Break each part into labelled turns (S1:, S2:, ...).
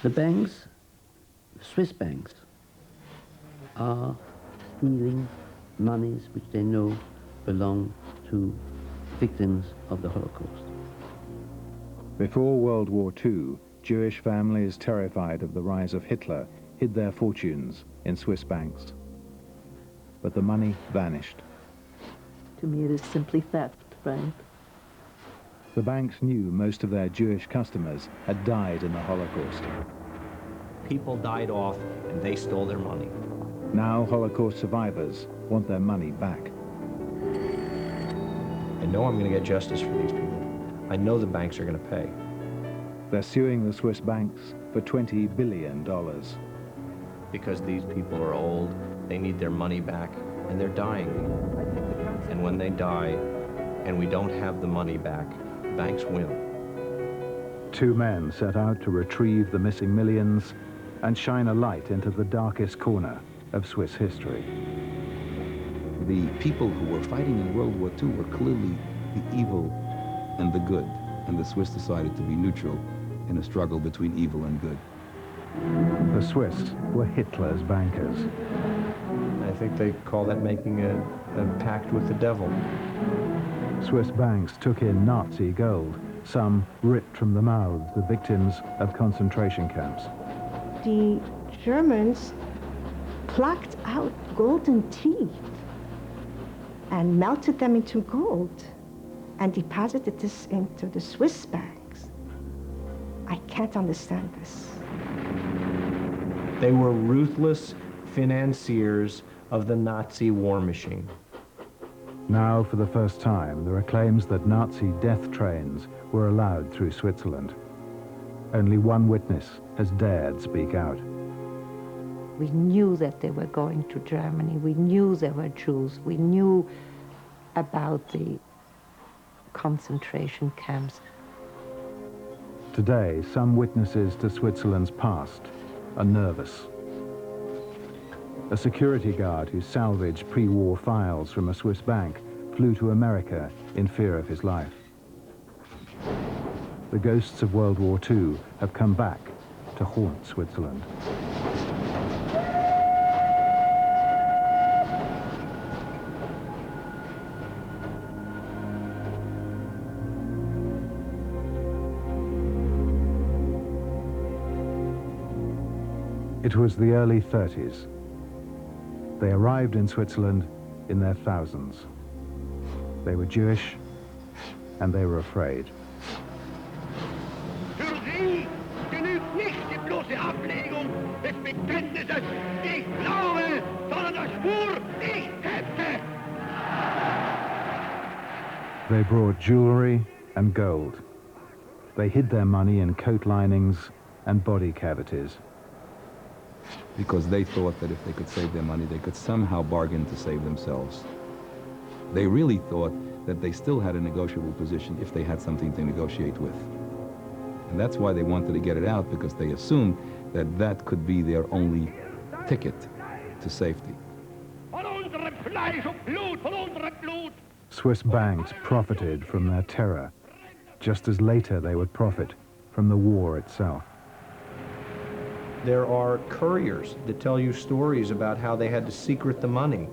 S1: The banks, Swiss banks, are stealing monies which they know belong to victims of the Holocaust.
S2: Before World War II, Jewish families terrified of the rise of Hitler hid their fortunes in Swiss banks. But the money vanished.
S3: To me, it is simply theft, Frank.
S2: The banks knew most of their Jewish customers had died in the Holocaust.
S4: People died off and they stole their money.
S2: Now Holocaust survivors want their money back.
S4: I know I'm going to get justice for these people. I know the banks are going to pay.
S2: They're suing the Swiss banks for $20 billion.
S4: Because these people are old, they need their money back, and they're dying. And when they die, and we don't have the money back, banks win.
S2: Two men set out to retrieve the missing millions and shine a light into the darkest corner of Swiss history.
S5: The people who were fighting in World War II were clearly the evil and the good, and the Swiss decided to be neutral in a struggle between evil and good.
S2: The Swiss were Hitler's bankers.
S4: I think they call that making a pact with the devil.
S2: Swiss banks took in Nazi gold, some ripped from the mouths of victims of concentration camps.
S6: The Germans plucked out golden teeth and melted them into gold and deposited this into the Swiss banks. I can't understand this.
S4: They were ruthless financiers of the Nazi war machine.
S2: Now, for the first time, there are claims that Nazi death trains were allowed through Switzerland. Only one witness has dared speak out.
S3: We knew that they were going to Germany. We knew there were Jews. We knew about the concentration camps.
S2: Today, some witnesses to Switzerland's past are nervous. A security guard who salvaged pre-war files from a Swiss bank flew to America in fear of his life. The ghosts of World War II have come back to haunt Switzerland. It was the early 30s. They arrived in Switzerland in their thousands. They were Jewish, and they were afraid.
S7: Für sie genügt nicht die bloße Ablegung des Bekenntnisses, ich glaube, sondern der Schwur, ich kämpfe.
S2: They brought jewelry and gold. They hid their money in coat linings and body cavities.
S5: Because they thought that if they could save their money, they could somehow bargain to save themselves. They really thought that they still had a negotiable position if they had something to negotiate with. And that's why they wanted to get it out, because they assumed that that could be their only ticket to safety.
S2: Swiss banks profited from their terror, just as later they would profit from the war itself.
S4: There are couriers that tell you stories about how they had to secret the money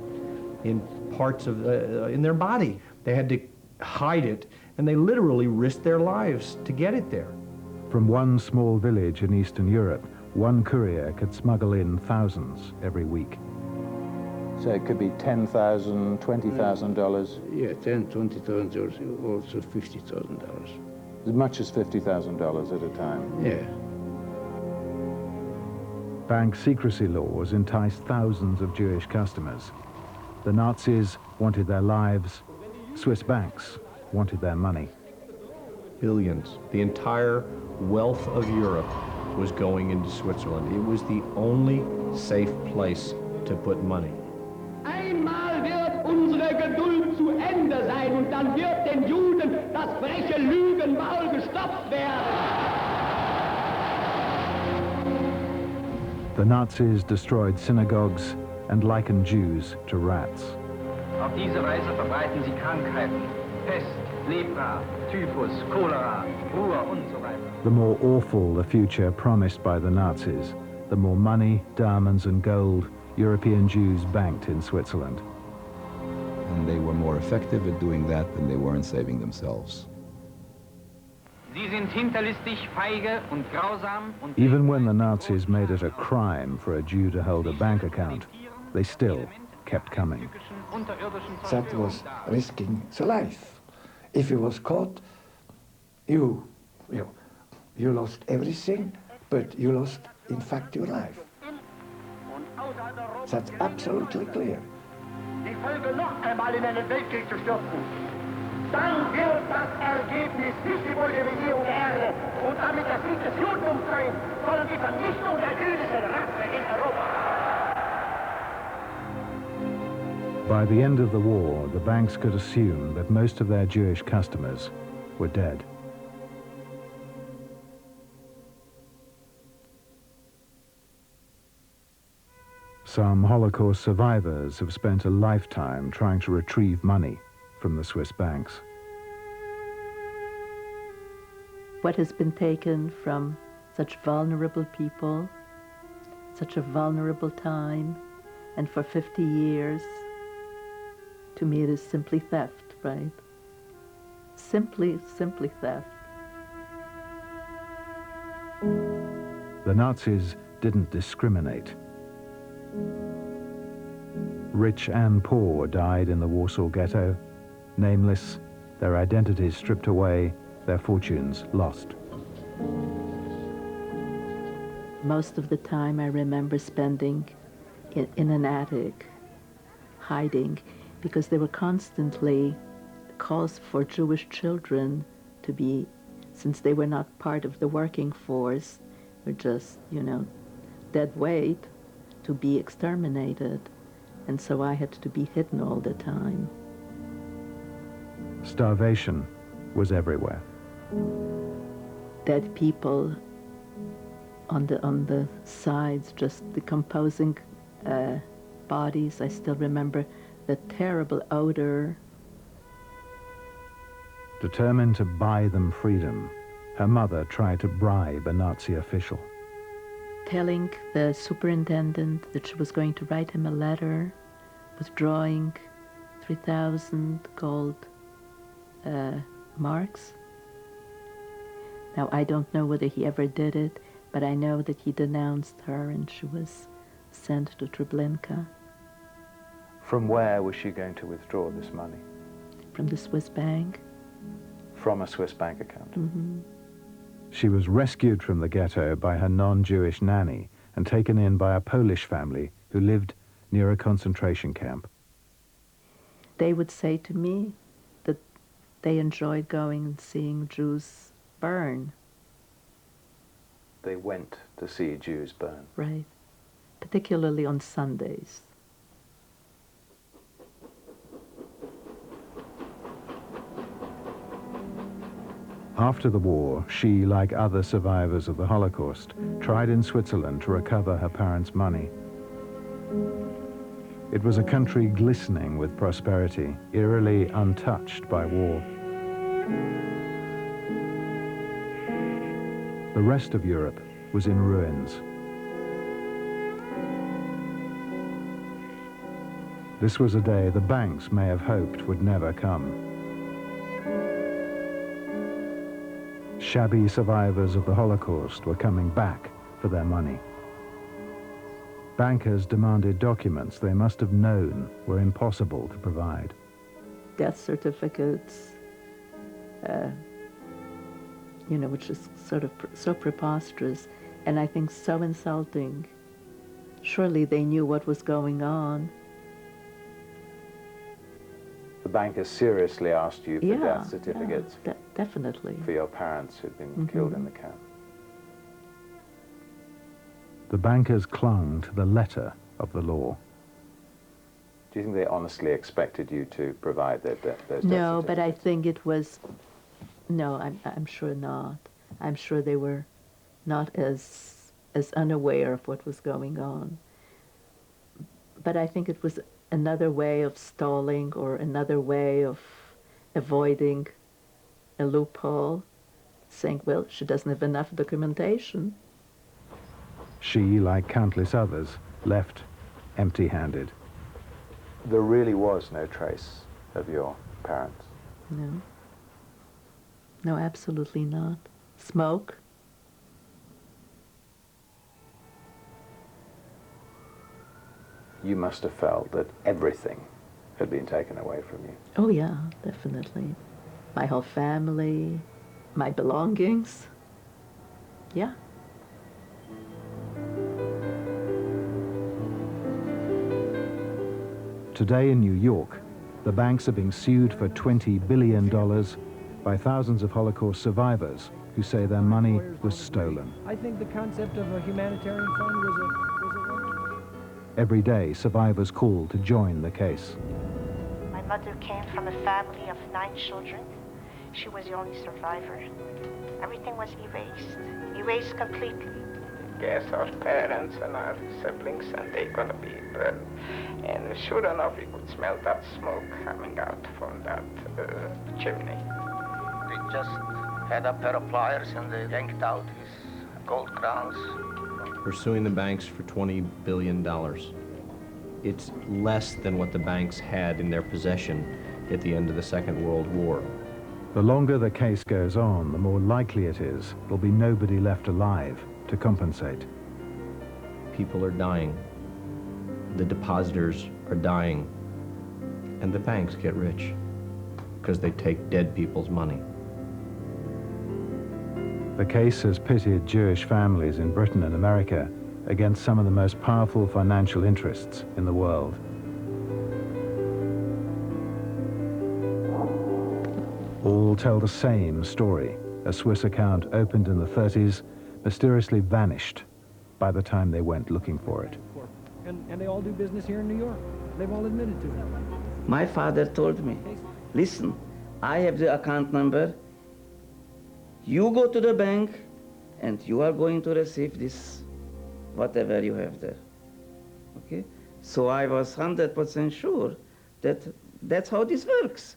S4: in parts of, in their body. They had to hide it, and they literally risked their lives to get it there.
S2: From one small village in Eastern Europe, one courier could smuggle in thousands every week.
S8: So it could be $10,000, $20,000?
S9: Yeah, $10,000, $20,000, also $50,000.
S8: As much as $50,000 at a time?
S9: Yeah.
S2: Bank secrecy laws enticed thousands of Jewish customers. The Nazis wanted their lives. Swiss banks wanted their money.
S4: Billions. The entire wealth of Europe was going into Switzerland. It was the only safe place to put money.
S7: Einmal wird unsere Geduld zu Ende sein und dann wird den Juden das freche Lügenmaul gestopft werden.
S2: The Nazis destroyed synagogues and likened Jews to rats.
S10: Auf diese Weise verbreiten sie Krankheiten, Pest, Lepra, Typhus, Cholera, Ruhr und so weiter.
S2: The more awful the future promised by the Nazis, the more money, diamonds and gold European Jews banked in Switzerland.
S5: And they were more effective at doing that than they were in saving themselves.
S10: Sie sind hinterlistig, feige und grausam und
S2: Even when the Nazis made it a crime for a Jew to hold a bank account, they still kept coming.
S9: That was risking the life. If you was caught, you lost everything, but you lost, in fact, your life. That's absolutely clear.
S7: Die Folge noch einmal in einen Weltkrieg zu stürzen, dann wird das Ergebnis nicht die Bolschewisierung der Erde und damit der Sieg des Judentums sein, sondern die Vernichtung der jüdischen Rasse in Europa.
S2: By the end of the war, the banks could assume that most of their Jewish customers were dead. Some Holocaust survivors have spent a lifetime trying to retrieve money from the Swiss banks.
S11: What has been taken from such vulnerable people, such a vulnerable time, and for 50 years, to me it is simply theft, right? Simply theft.
S2: The Nazis didn't discriminate. Rich and poor died in the Warsaw Ghetto, nameless, their identities stripped away, their fortunes lost.
S11: Most of the time I remember spending in an attic, hiding, because there were constantly calls for Jewish children to be, since they were not part of the working force, were just, dead weight, to be exterminated. And so I had to be hidden all the time.
S2: Starvation was everywhere.
S11: Dead people on the sides, just decomposing bodies. I still remember the terrible odor.
S2: Determined to buy them freedom, her mother tried to bribe a Nazi official.
S11: Telling the superintendent that she was going to write him a letter withdrawing 3,000 gold marks. Now, I don't know whether he ever did it, but I know that he denounced her and she was sent to Treblinka.
S8: From where was she going to withdraw this money?
S11: From the Swiss bank.
S8: From a Swiss bank account?
S11: Mm-hmm.
S2: She was rescued from the ghetto by her non-Jewish nanny and taken in by a Polish family who lived near a concentration camp.
S11: They would say to me that they enjoyed going and seeing Jews burn.
S8: They went to see Jews burn?
S11: Right. Particularly on Sundays.
S2: After the war, she, like other survivors of the Holocaust, tried in Switzerland to recover her parents' money. It was a country glistening with prosperity, eerily untouched by war. The rest of Europe was in ruins. This was a day the banks may have hoped would never come. Shabby survivors of the Holocaust were coming back for their money. Bankers demanded documents they must have known were impossible to provide.
S11: Death certificates, which is sort of so preposterous, and I think so insulting. Surely they knew what was going on.
S8: The bankers seriously asked you for death certificates?
S11: Yeah, definitely.
S8: For your parents who'd been killed in the camp?
S2: The bankers clung to the letter of the law.
S8: Do you think they honestly expected you to provide those death certificates?
S11: No, but I think it was... No, I'm sure not. I'm sure they were not as unaware of what was going on. But I think it was another way of stalling or another way of avoiding a loophole, saying, well, she doesn't have enough documentation.
S2: She, like countless others, left empty-handed.
S8: There really was no trace of your parents?
S11: No. No, absolutely not. Smoke?
S8: You must have felt that everything had been taken away from you.
S11: Oh yeah, definitely. My whole family, my belongings. Yeah.
S2: Today in New York, the banks are being sued for $20 billion by thousands of Holocaust survivors who say their money was stolen.
S4: I think the concept of a humanitarian fund was a
S2: Every day, survivors call to join the case.
S6: My mother came from a family of 9 children. She was the only survivor. Everything was erased completely.
S12: Yes, our parents and our siblings, and they're gonna be burned. And sure enough, we could smell that smoke coming out from that chimney.
S13: They just had a pair of pliers and they yanked out his gold crowns.
S4: We're suing the banks for $20 billion. It's less than what the banks had in their possession at the end of the Second World War.
S2: The longer the case goes on, the more likely it is there'll be nobody left alive to compensate.
S4: People are dying. The depositors are dying. And the banks get rich because they take dead people's money.
S2: The case has pitted Jewish families in Britain and America against some of the most powerful financial interests in the world. All tell the same story. A Swiss account opened in the 30s mysteriously vanished by the time they went looking for it.
S4: And they all do business here in New York. They've all admitted to it.
S13: My father told me, listen, I have the account number. You go to the bank and you are going to receive this, whatever you have there. Okay? So I was 100% sure that that's how this works.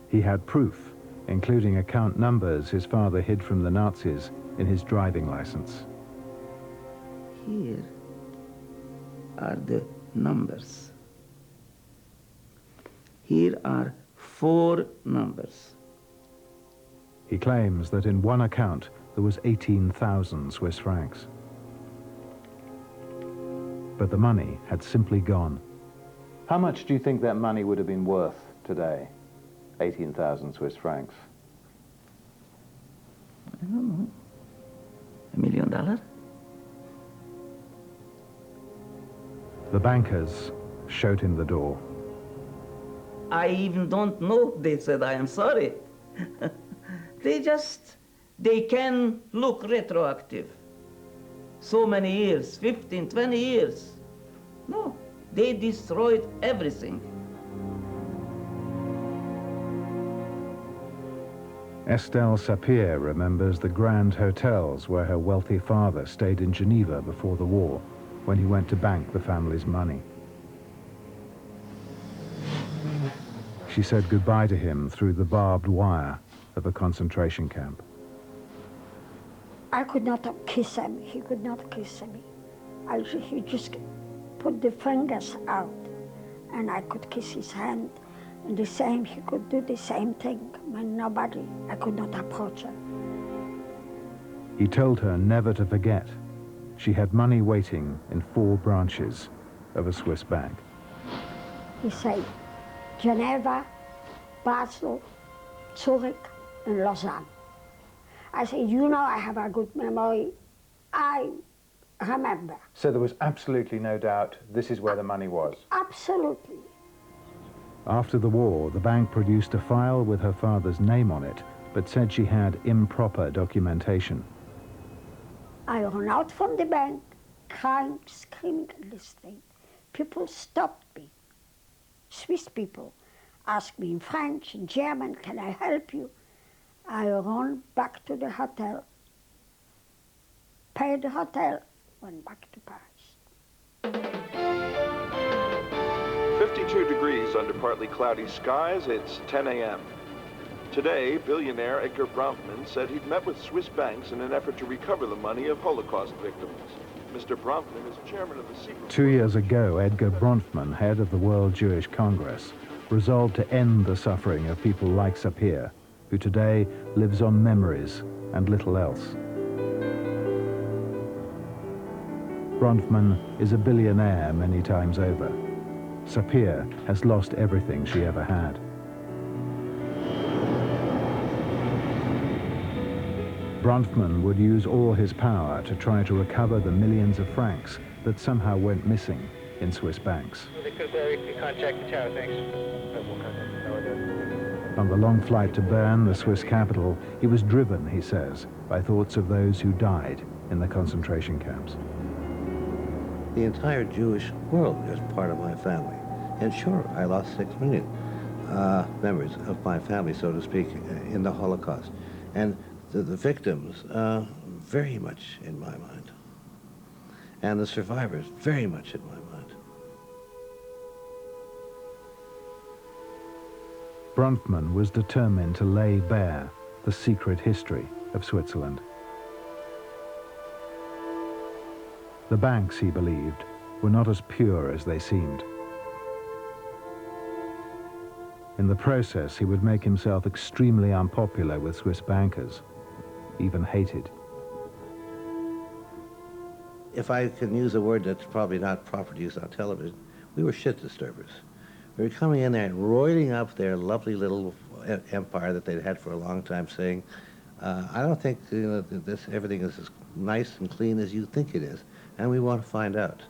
S2: He had proof, including account numbers his father hid from the Nazis in his driving license.
S13: Here are the numbers. Here are 4 numbers.
S2: He claims that in one account there was 18,000 Swiss francs. But the money had simply gone.
S8: How much do you think that money would have been worth today? 18,000 Swiss francs.
S13: I don't know. $1 million?
S2: The bankers showed him the door.
S13: I even don't know, they said, I am sorry. They can look retroactive. So many years, 15, 20 years. No, they destroyed everything.
S2: Estelle Sapir remembers the grand hotels where her wealthy father stayed in Geneva before the war, when he went to bank the family's money. She said goodbye to him through the barbed wire of a concentration camp.
S14: I could not kiss him. He could not kiss me. He just put the fingers out, and I could kiss his hand. And the same, he could do the same thing. When nobody, I could not approach him.
S2: He told her never to forget. She had money waiting in 4 branches of a Swiss bank.
S14: He said, Geneva, Basel, Zurich, and Lausanne. I said, you know, I have a good memory. I remember.
S8: So there was absolutely no doubt this is where the money was?
S14: Absolutely.
S2: After the war, the bank produced a file with her father's name on it, but said she had improper documentation.
S14: I ran out from the bank, crying, screaming at this thing. People stopped me. Swiss people asked me in French, in German, can I help you? I ran back to the hotel, paid the hotel, went back to Paris.
S15: 52 degrees under partly cloudy skies. It's 10 a.m. Today, billionaire Edgar Bronfman said he'd met with Swiss banks in an effort to recover the money of Holocaust victims. Mr. Bronfman is chairman of the secret...
S2: 2 years ago, Edgar Bronfman, head of the World Jewish Congress, resolved to end the suffering of people like Sapir, who today lives on memories and little else. Bronfman is a billionaire many times over. Sapir has lost everything she ever had. Bronfman would use all his power to try to recover the millions of francs that somehow went missing in Swiss banks. On the long flight to Bern, the Swiss capital, he was driven, he says, by thoughts of those who died in the concentration camps.
S16: The entire Jewish world is part of my family. And sure, I lost 6 million members of my family, so to speak, in the Holocaust. And the victims, very much in my mind. And the survivors, very much in my mind.
S2: Bronfman was determined to lay bare the secret history of Switzerland. The banks, he believed, were not as pure as they seemed. In the process, he would make himself extremely unpopular with Swiss bankers, even hated.
S16: If I can use a word that's probably not proper to use on television, we were shit disturbers. We were coming in there and roiding up their lovely little empire that they'd had for a long time, saying, I don't think everything is as nice and clean as you think it is, and we want to find out.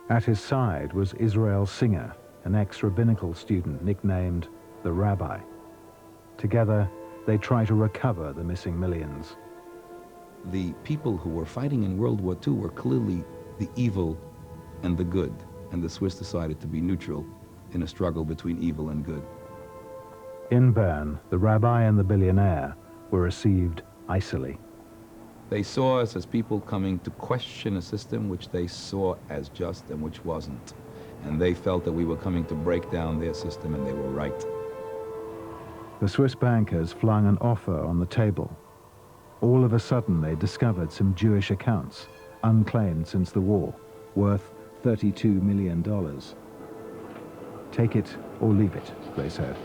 S2: At his side was Israel Singer, an ex-rabbinical student nicknamed the Rabbi. Together, they try to recover the missing millions.
S5: The people who were fighting in World War II were clearly the evil and the good, and the Swiss decided to be neutral in a struggle between evil and good.
S2: In Bern, the rabbi and the billionaire were received icily.
S5: They saw us as people coming to question a system which they saw as just and which wasn't. And they felt that we were coming to break down their system, and they were right.
S2: The Swiss bankers flung an offer on the table. All of a sudden, they discovered some Jewish accounts, unclaimed since the war, worth $32 million. Take it or leave it, they said.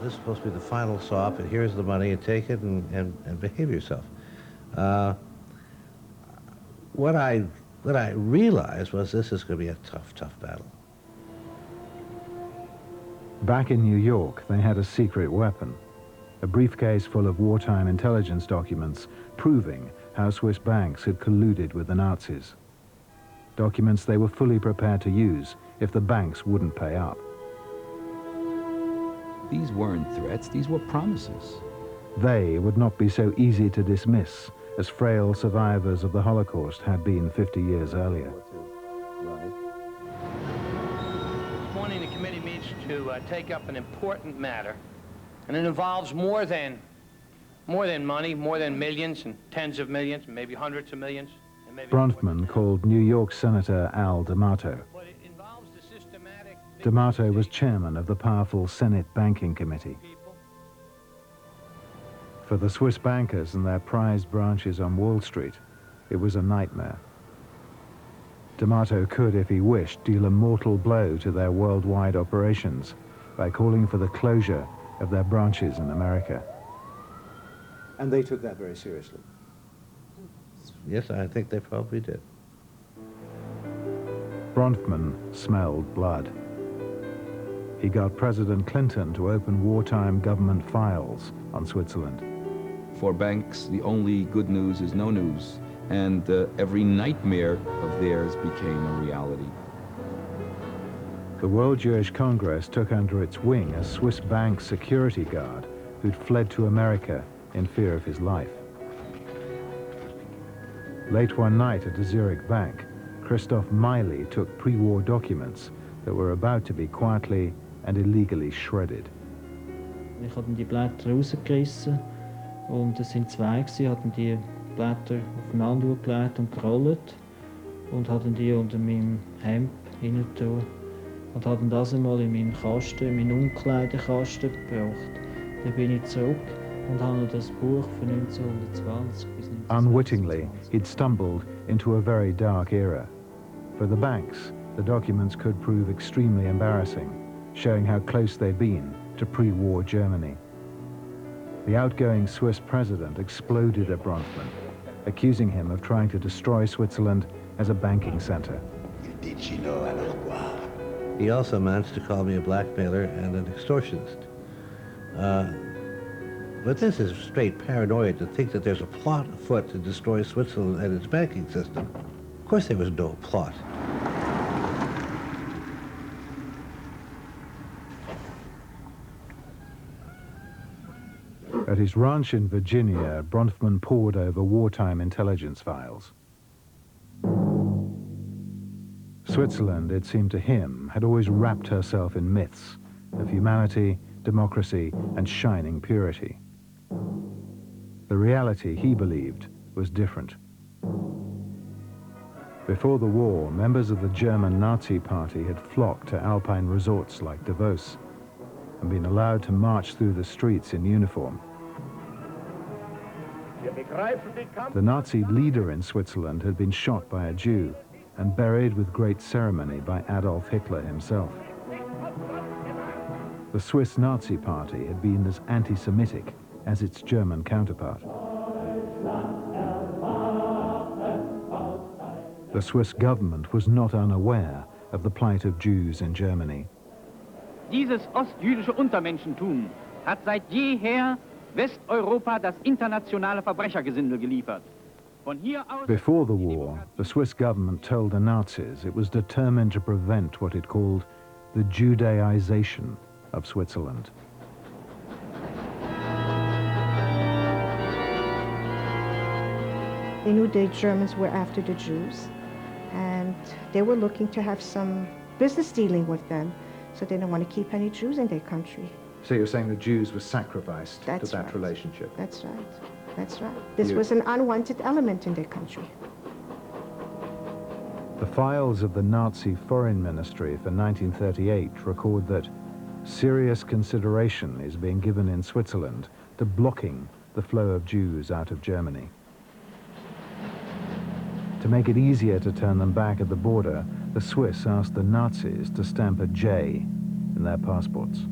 S16: This is supposed to be the final stop, and here's the money, and take it and behave yourself. What I realized was this is going to be a tough, tough battle.
S2: Back in New York, they had a secret weapon, a briefcase full of wartime intelligence documents proving how Swiss banks had colluded with the Nazis. Documents they were fully prepared to use if the banks wouldn't pay up.
S5: These weren't threats, these were promises.
S2: They would not be so easy to dismiss as frail survivors of the Holocaust had been 50 years earlier.
S17: This morning the committee meets to take up an important matter, and it involves more than money, more than millions and tens of millions, and maybe hundreds of millions.
S2: Bronfman called New York Senator Al D'Amato. D'Amato was chairman of the powerful Senate Banking Committee. For the Swiss bankers and their prized branches on Wall Street, it was a nightmare. D'Amato could, if he wished, deal a mortal blow to their worldwide operations by calling for the closure of their branches in America.
S8: And they took that very seriously?
S16: Yes, I think they probably did.
S2: Bronfman smelled blood. He got President Clinton to open wartime government files on Switzerland.
S5: For banks, the only good news is no news, and every nightmare of theirs became a reality.
S2: The World Jewish Congress took under its wing a Swiss bank security guard who'd fled to America in fear of his life. Late one night at a Zurich bank, Christoph Meili took pre-war documents that were about to be quietly and illegally shredded.
S18: Ich habe die Blätter rausgerissen und es sind zwei gewesen, hatten die Blätter aufeinander gelegt und gerollt und hatten die unter meinem Hemd hinein und habe das einmal in meinem Kasten, in meinen Umkleidekasten gebracht. Dann bin ich zurück und habe noch das Buch von 1920 bis 1926.
S2: Unwittingly, he'd stumbled into a very dark era. For the banks, the documents could prove extremely embarrassing, showing how close they'd been to pre-war Germany. The outgoing Swiss president exploded at Bronfman, accusing him of trying to destroy Switzerland as a banking center.
S16: He also managed to call me a blackmailer and an extortionist. But this is straight paranoia to think that there's a plot afoot to destroy Switzerland and its banking system. Of course there was no plot.
S2: At his ranch in Virginia, Bronfman pored over wartime intelligence files. Switzerland, it seemed to him, had always wrapped herself in myths of humanity, democracy, and shining purity. The reality, he believed, was different. Before the war, members of the German Nazi Party had flocked to alpine resorts like Davos and been allowed to march through the streets in uniform. The Nazi leader in Switzerland had been shot by a Jew and buried with great ceremony by Adolf Hitler himself. The Swiss Nazi Party had been as anti-Semitic as its German counterpart. The Swiss government was not unaware of the plight of Jews in Germany.
S10: Dieses ostjüdische Untermenschentum hat seit jeher Westeuropa das internationale Verbrechergesindel geliefert. Von hier aus
S2: Before the war, the Swiss government told the Nazis it was determined to prevent what it called the Judaization of Switzerland.
S6: They knew the Germans were after the Jews, and they were looking to have some business dealing with them, so they didn't want to keep any Jews in their country.
S2: So you're saying the Jews were sacrificed to that
S6: right.
S2: relationship?
S6: That's right. That's right. This was an unwanted element in their country.
S2: The files of the Nazi Foreign Ministry for 1938 record that serious consideration is being given in Switzerland to blocking the flow of Jews out of Germany. To make it easier to turn them back at the border, the Swiss asked the Nazis to stamp a J in their passports.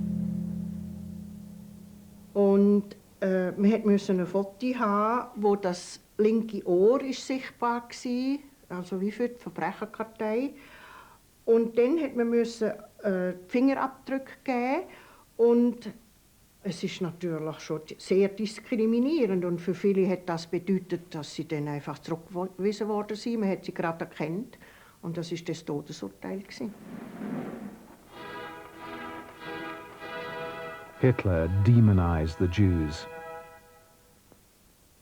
S19: Und man musste ein Foto haben, wo das linke Ohr ist sichtbar war, also wie für die Verbrecherkartei. Und dann musste man Fingerabdrücke geben. Und es ist natürlich schon sehr diskriminierend. Und für viele hat das bedeutet, dass sie dann einfach zurückgewiesen worden sind. Man hat sie gerade erkannt. Und das war das Todesurteil.
S2: Hitler demonized the Jews,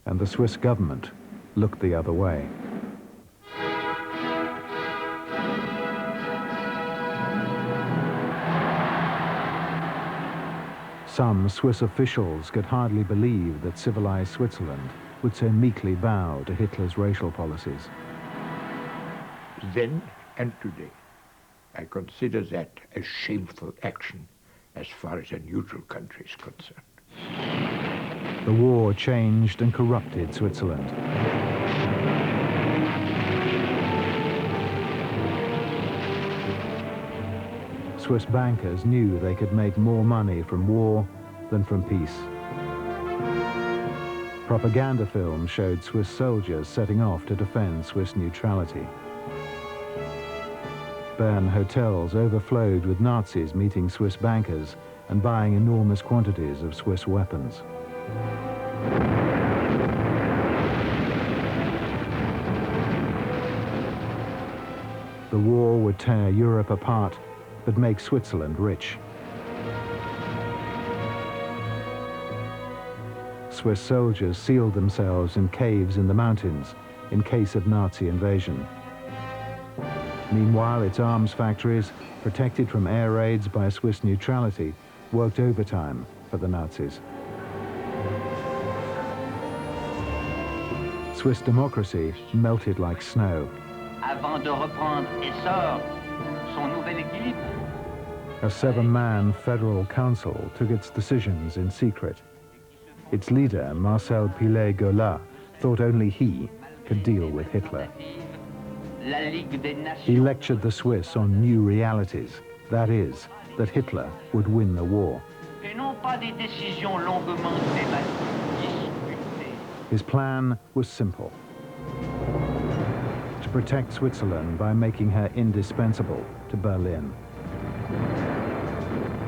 S2: and the Swiss government looked the other way. Some Swiss officials could hardly believe that civilized Switzerland would so meekly bow to Hitler's racial policies.
S20: Then and today, I consider that a shameful action as far as a neutral country is concerned.
S2: The war changed and corrupted Switzerland. Swiss bankers knew they could make more money from war than from peace. Propaganda films showed Swiss soldiers setting off to defend Swiss neutrality. Bern hotels overflowed with Nazis meeting Swiss bankers and buying enormous quantities of Swiss weapons. The war would tear Europe apart, but make Switzerland rich. Swiss soldiers sealed themselves in caves in the mountains in case of Nazi invasion. Meanwhile, its arms factories, protected from air raids by Swiss neutrality, worked overtime for the Nazis. Swiss democracy melted like snow.
S10: Avant de reprendre essor, son nouvel équilibre
S2: A 7-man federal council took its decisions in secret. Its leader, Marcel Pilet-Gola, thought only he could deal with Hitler. He lectured the Swiss on new realities, that is, that Hitler would win the war. His plan was simple: to protect Switzerland by making her indispensable to Berlin.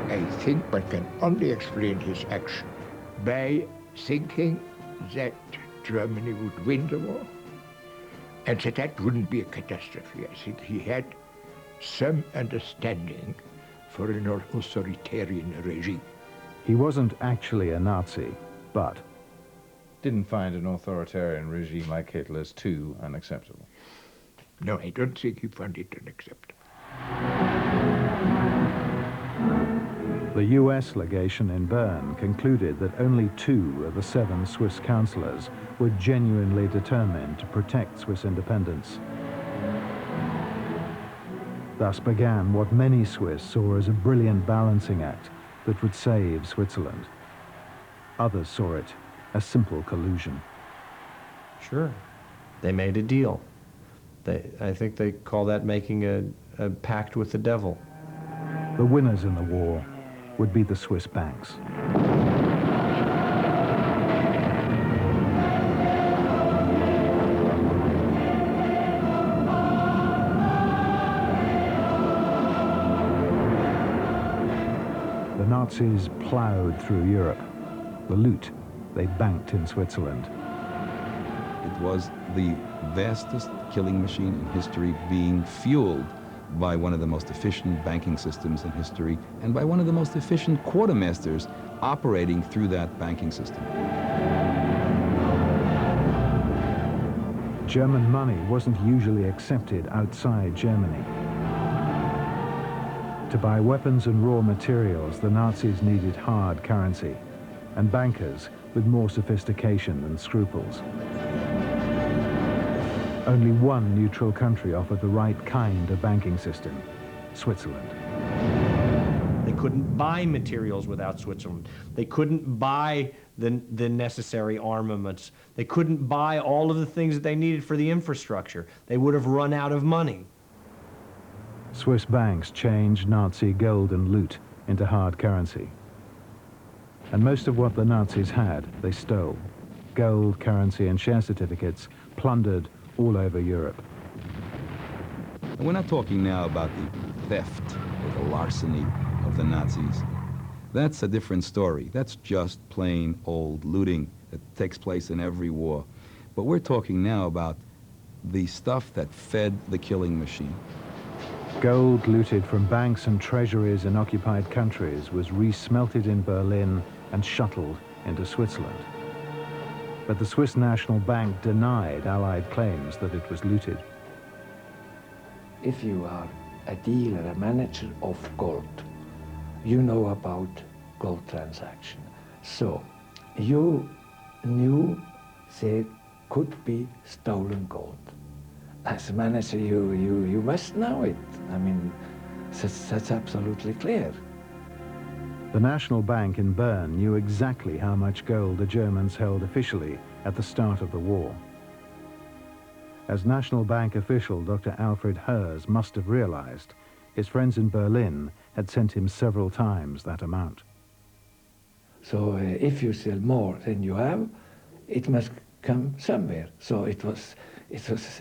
S20: I think one can only explain his action by thinking that Germany would win the war and that wouldn't be a catastrophe. I think he had some understanding for an authoritarian regime.
S2: He wasn't actually a Nazi, but
S8: didn't find an authoritarian regime like Hitler's too unacceptable.
S20: No, I don't think he found it unacceptable.
S2: The US legation in Bern concluded that only 2 of the 7 Swiss councillors were genuinely determined to protect Swiss independence. Thus began what many Swiss saw as a brilliant balancing act that would save Switzerland. Others saw it as simple collusion.
S4: Sure. They made a deal. I think they call that making a pact with the devil.
S2: The winners in the war would be the Swiss banks. The Nazis plowed through Europe. The loot they banked in Switzerland.
S5: It was the vastest killing machine in history, being fueled by one of the most efficient banking systems in history and by one of the most efficient quartermasters operating through that banking system.
S2: German money wasn't usually accepted outside Germany. To buy weapons and raw materials, the Nazis needed hard currency, and bankers with more sophistication than scruples. Only one neutral country offered the right kind of banking system: Switzerland.
S4: They couldn't buy materials without Switzerland. They couldn't buy the necessary armaments. They couldn't buy all of the things that they needed for the infrastructure. They would have run out of money.
S2: Swiss banks changed Nazi gold and loot into hard currency. And most of what the Nazis had, they stole. Gold, currency, and share certificates plundered all over Europe.
S5: And we're not talking now about the theft or the larceny of the Nazis. That's a different story. That's just plain old looting that takes place in every war. But we're talking now about the stuff that fed the killing machine.
S2: Gold looted from banks and treasuries in occupied countries was resmelted in Berlin and shuttled into Switzerland. But the Swiss National Bank denied Allied claims that it was looted.
S9: If you are a dealer, a manager of gold, you know about gold transaction. So you knew there could be stolen gold. As a manager, you must know it. I mean, that's absolutely clear.
S2: The National Bank in Bern knew exactly how much gold the Germans held officially at the start of the war. As National Bank official Dr. Alfred Herz must have realized, his friends in Berlin had sent him several times that amount.
S9: So if you sell more than you have, it must come somewhere. So it was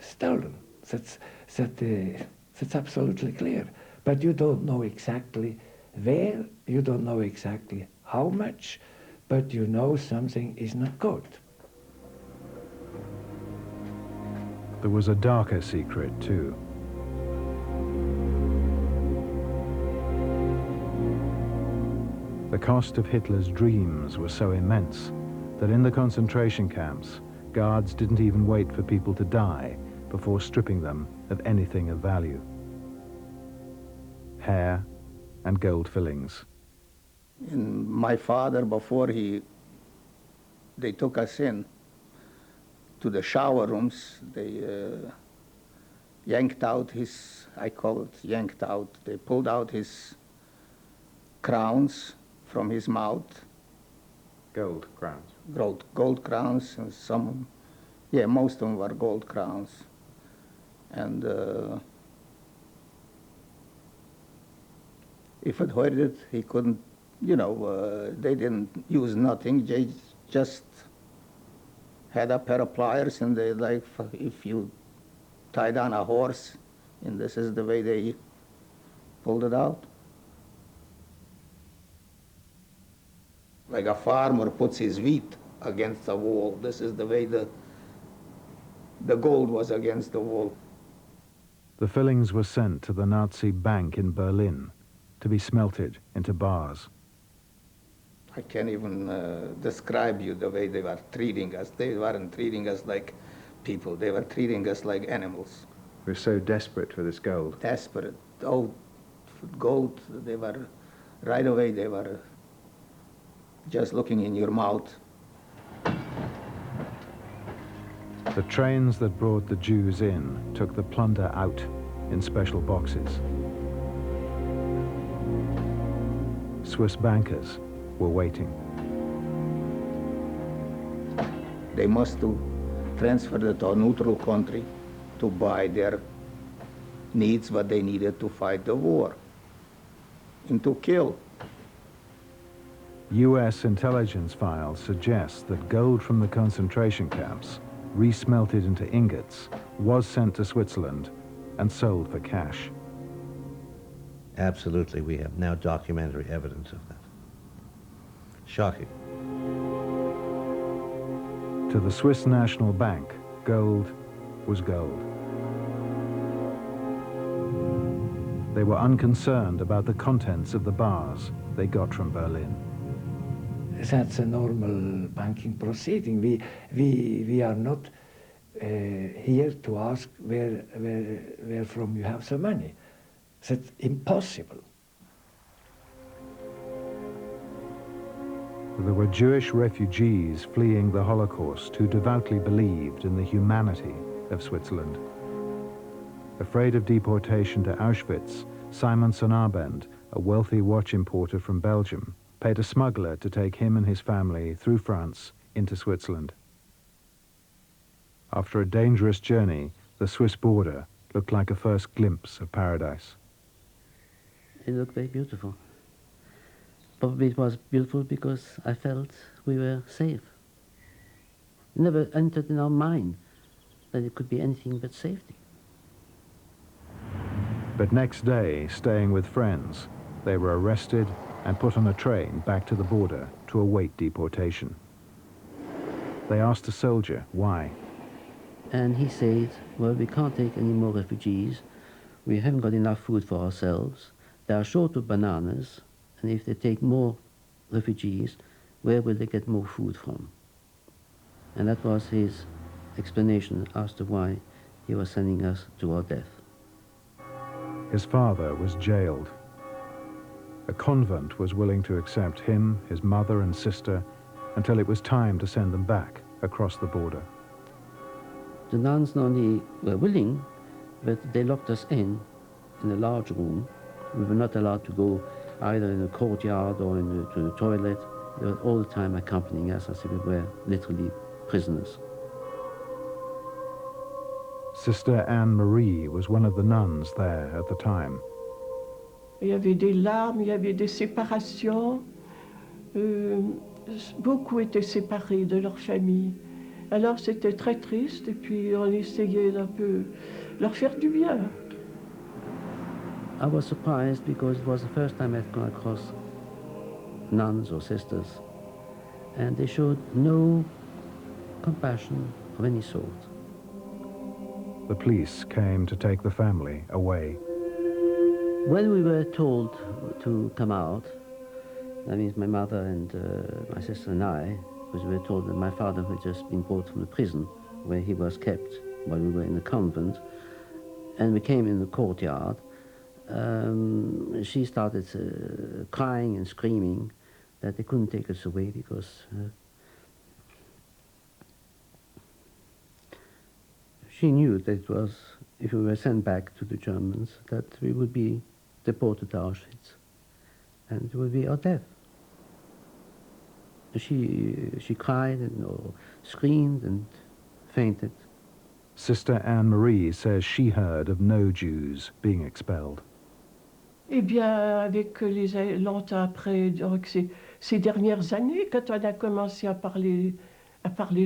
S9: stolen. That's absolutely clear. But you don't know exactly where, you don't know exactly how much, but you know something is not good.
S2: There was a darker secret, too. The cost of Hitler's dreams was so immense that in the concentration camps, guards didn't even wait for people to die before stripping them of anything of value. Hair and gold fillings.
S21: And my father, before they took us in to the shower rooms, they yanked out his, I call it yanked out, they pulled out his crowns from his mouth.
S8: Gold crowns?
S21: Gold crowns, and some, yeah, most of them were gold crowns. And if it hurt it, he couldn't, you know, they didn't use nothing. They just had a pair of pliers, and they, like, if you tied on a horse, and this is the way they pulled it out. Like a farmer puts his wheat against the wall. This is the way the gold was against the wall.
S2: The fillings were sent to the Nazi bank in Berlin to be smelted into bars.
S21: I can't even describe you the way they were treating us. They weren't treating us like people. They were treating us like animals.
S8: We're so desperate for this gold.
S21: Desperate. Oh, for gold, they were, right away they were just looking in your mouth.
S2: The trains that brought the Jews in took the plunder out in special boxes. Swiss bankers were waiting.
S21: They must transfer it to a neutral country to buy their needs, what they needed to fight the war and to kill.
S2: US intelligence files suggest that gold from the concentration camps, resmelted into ingots, was sent to Switzerland and sold for cash.
S16: Absolutely, we have now documentary evidence of that. Shocking.
S2: To the Swiss National Bank, gold was gold. They were unconcerned about the contents of the bars they got from Berlin.
S9: That's a normal banking proceeding. We are not here to ask where from you have the money. That's impossible.
S2: There were Jewish refugees fleeing the Holocaust who devoutly believed in the humanity of Switzerland. Afraid of deportation to Auschwitz, Simon Sonnabend, a wealthy watch importer from Belgium, paid a smuggler to take him and his family through France into Switzerland. After a dangerous journey, the Swiss border looked like a first glimpse of paradise.
S1: It looked very beautiful. Probably it was beautiful because I felt we were safe. It never entered in our mind that it could be anything but safety.
S2: But next day, staying with friends, they were arrested and put on a train back to the border to await deportation. They asked a soldier why.
S1: And he said, well, we can't take any more refugees. We haven't got enough food for ourselves. They are short of bananas, and if they take more refugees, where will they get more food from? And that was his explanation as to why he was sending us to our death.
S2: His father was jailed. A convent was willing to accept him, his mother and sister, until it was time to send them back across the border.
S1: The nuns not only were willing, but they locked us in a large room. We were not allowed to go either in the courtyard or to the toilet. They were all the time accompanying us as if we were literally prisoners.
S2: Sister Anne-Marie was one of the nuns there at the time.
S22: Il y avait des larmes, il y avait des séparations. Beaucoup étaient séparés de leur famille. Alors c'était très triste et puis on essayait d'un peu leur faire du bien.
S1: I was surprised because it was the first time I'd come across nuns or sisters, and they showed no compassion of any sort.
S2: The police came to take the family away.
S1: When we were told to come out, that means my mother and my sister and I, because we were told that my father had just been brought from the prison where he was kept while we were in the convent, and we came in the courtyard. She started crying and screaming that they couldn't take us away because she knew that it was, if we were sent back to the Germans, that we would be deported to Auschwitz. and it would be our death. She cried and or screamed and fainted.
S2: Sister Anne-Marie says she heard of no Jews being expelled.
S22: Eh bien, avec longtemps après, donc ces dernières années, quand on a commencé à parler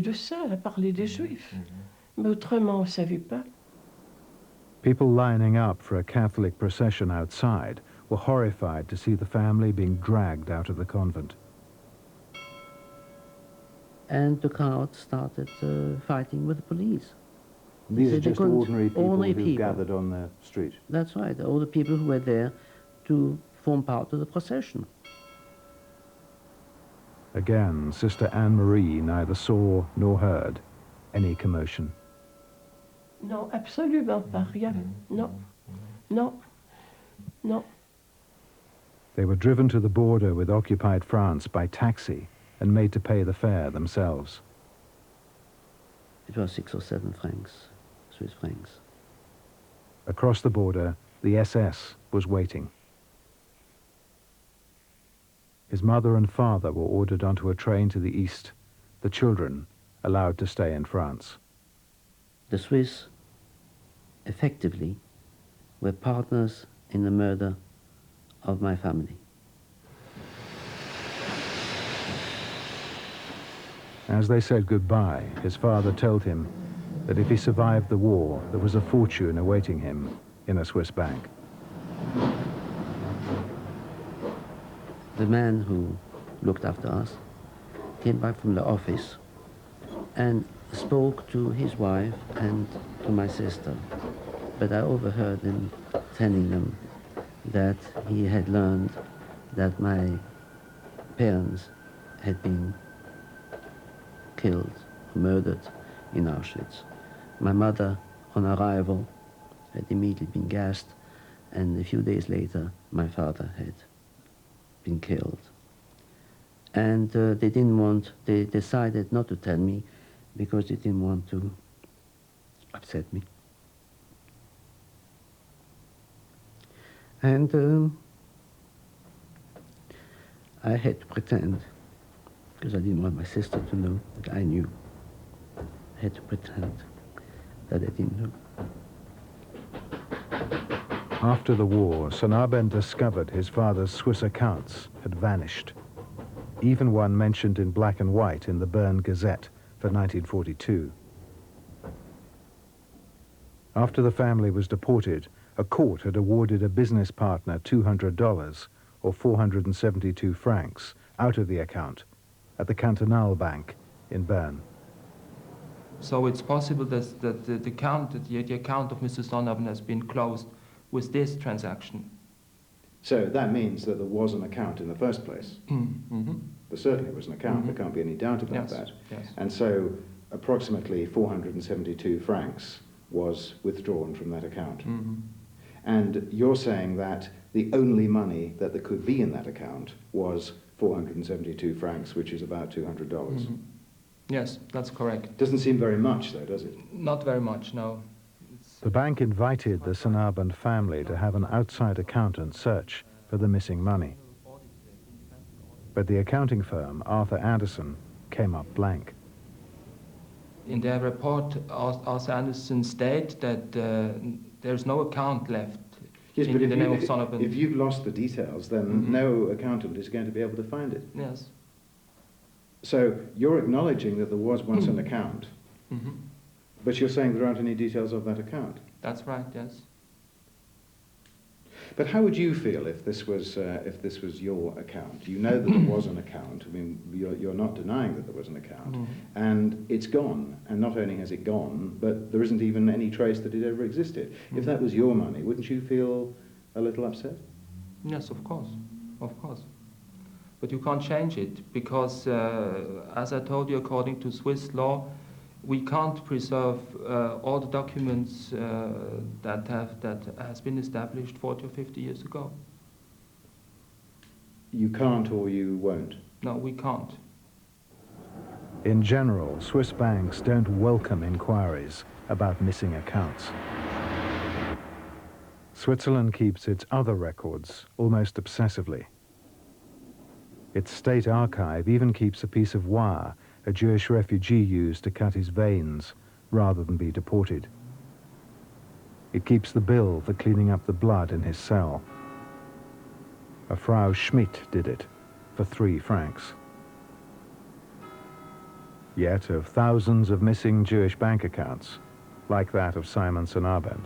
S22: de ça, à parler des Juifs. Mais autrement, on ne savait pas.
S2: People lining up for a Catholic procession outside were horrified to see the family being dragged out of the convent.
S1: And the crowd started fighting with the police.
S2: These are just ordinary people who
S1: people
S2: gathered on the street.
S1: That's right, all the people who were there to form part of the procession.
S2: Again, Sister Anne-Marie neither saw nor heard any commotion.
S22: Non, absolument pas, rien. Non, non, non.
S2: They were driven to the border with occupied France by taxi and made to pay the fare themselves.
S1: It was 6 or 7 francs, Swiss francs.
S2: Across the border, the SS was waiting. His mother and father were ordered onto a train to the east, the children allowed to stay in France.
S1: The Swiss, effectively, were partners in the murder of my family.
S2: As they said goodbye, his father told him that if he survived the war, there was a fortune awaiting him in a Swiss bank.
S1: The man who looked after us came back from the office and spoke to his wife and to my sister, but I overheard him telling them that he had learned that my parents had been killed, murdered in Auschwitz. My mother, on arrival, had immediately been gassed, and a few days later, my father had been killed. And they decided not to tell me because they didn't want to upset me. And I had to pretend, because I didn't want my sister to know that I knew. I had to pretend that I didn't know.
S2: After the war, Sanabend discovered his father's Swiss accounts had vanished, even one mentioned in black and white in the Bern Gazette for 1942. After the family was deported, a court had awarded a business partner $200, or 472 francs, out of the account at the Cantonal Bank in Bern.
S3: So it's possible that the account of Mr. Sonnabend has been closed with this transaction.
S2: So that means that there was an account in the first place.
S3: Mm-hmm.
S2: There certainly was an account,
S3: Mm-hmm.
S2: there can't be any doubt about
S3: Yes,
S2: that.
S3: yes.
S2: And so approximately 472 francs was withdrawn from that account.
S3: Mm-hmm.
S2: And you're saying that the only money that there could be in that account was 472 francs, which is about $200.
S3: Mm-hmm. Yes, that's correct.
S2: Doesn't seem very much, though, does it?
S3: Not very much, no.
S2: The bank invited the Sanabend family to have an outside accountant search for the missing money. But the accounting firm, Arthur Anderson, came up blank.
S3: In their report, Arthur Anderson stated that there's no account left
S2: Yes,
S3: in
S2: but
S3: the name of Sonnabend.
S2: if you've lost the details, then
S3: Mm-hmm.
S2: no accountant is going to be able to find it.
S3: Yes.
S2: So you're acknowledging that there was once an account,
S3: Mm-hmm.
S2: but you're saying there aren't any details of that account.
S3: That's right, yes.
S2: But how would you feel if this was your account? You know that there was an account. I mean, you're not denying that there was an account,
S3: Mhm.
S2: and it's gone. And not only has it gone, but there isn't even any trace that it ever existed. If that was your money, wouldn't you feel a little upset?
S3: Yes, of course, of course. But you can't change it because, as I told you, according to Swiss law, we can't preserve all the documents that has been established 40 or 50 years ago.
S2: You can't, or you won't.
S3: No, we can't.
S2: In general, Swiss banks don't welcome inquiries about missing accounts. Switzerland keeps its other records almost obsessively. Its state archive even keeps a piece of wire a Jewish refugee used to cut his veins rather than be deported. It keeps the bill for cleaning up the blood in his cell. A Frau Schmidt did it for 3 francs. Yet of thousands of missing Jewish bank accounts, like that of Simon Sonnabend,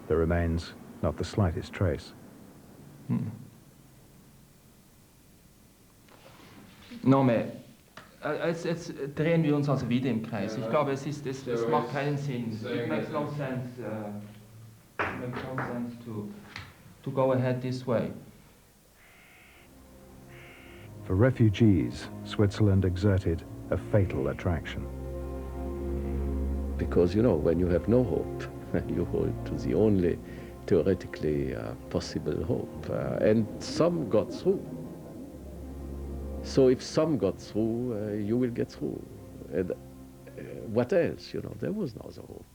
S2: there remains not the slightest trace.
S3: No mehr. Jetzt drehen wir uns also wieder im Kreis. Ich glaube, es macht keinen Sinn. It makes no sense, to go ahead this way.
S2: For refugees, Switzerland exerted a fatal attraction.
S7: Because, you know, when you have no hope, you hold to the only theoretically possible hope. And some got through. So if some got through, you will get through. And what else? You know, there was no other hope.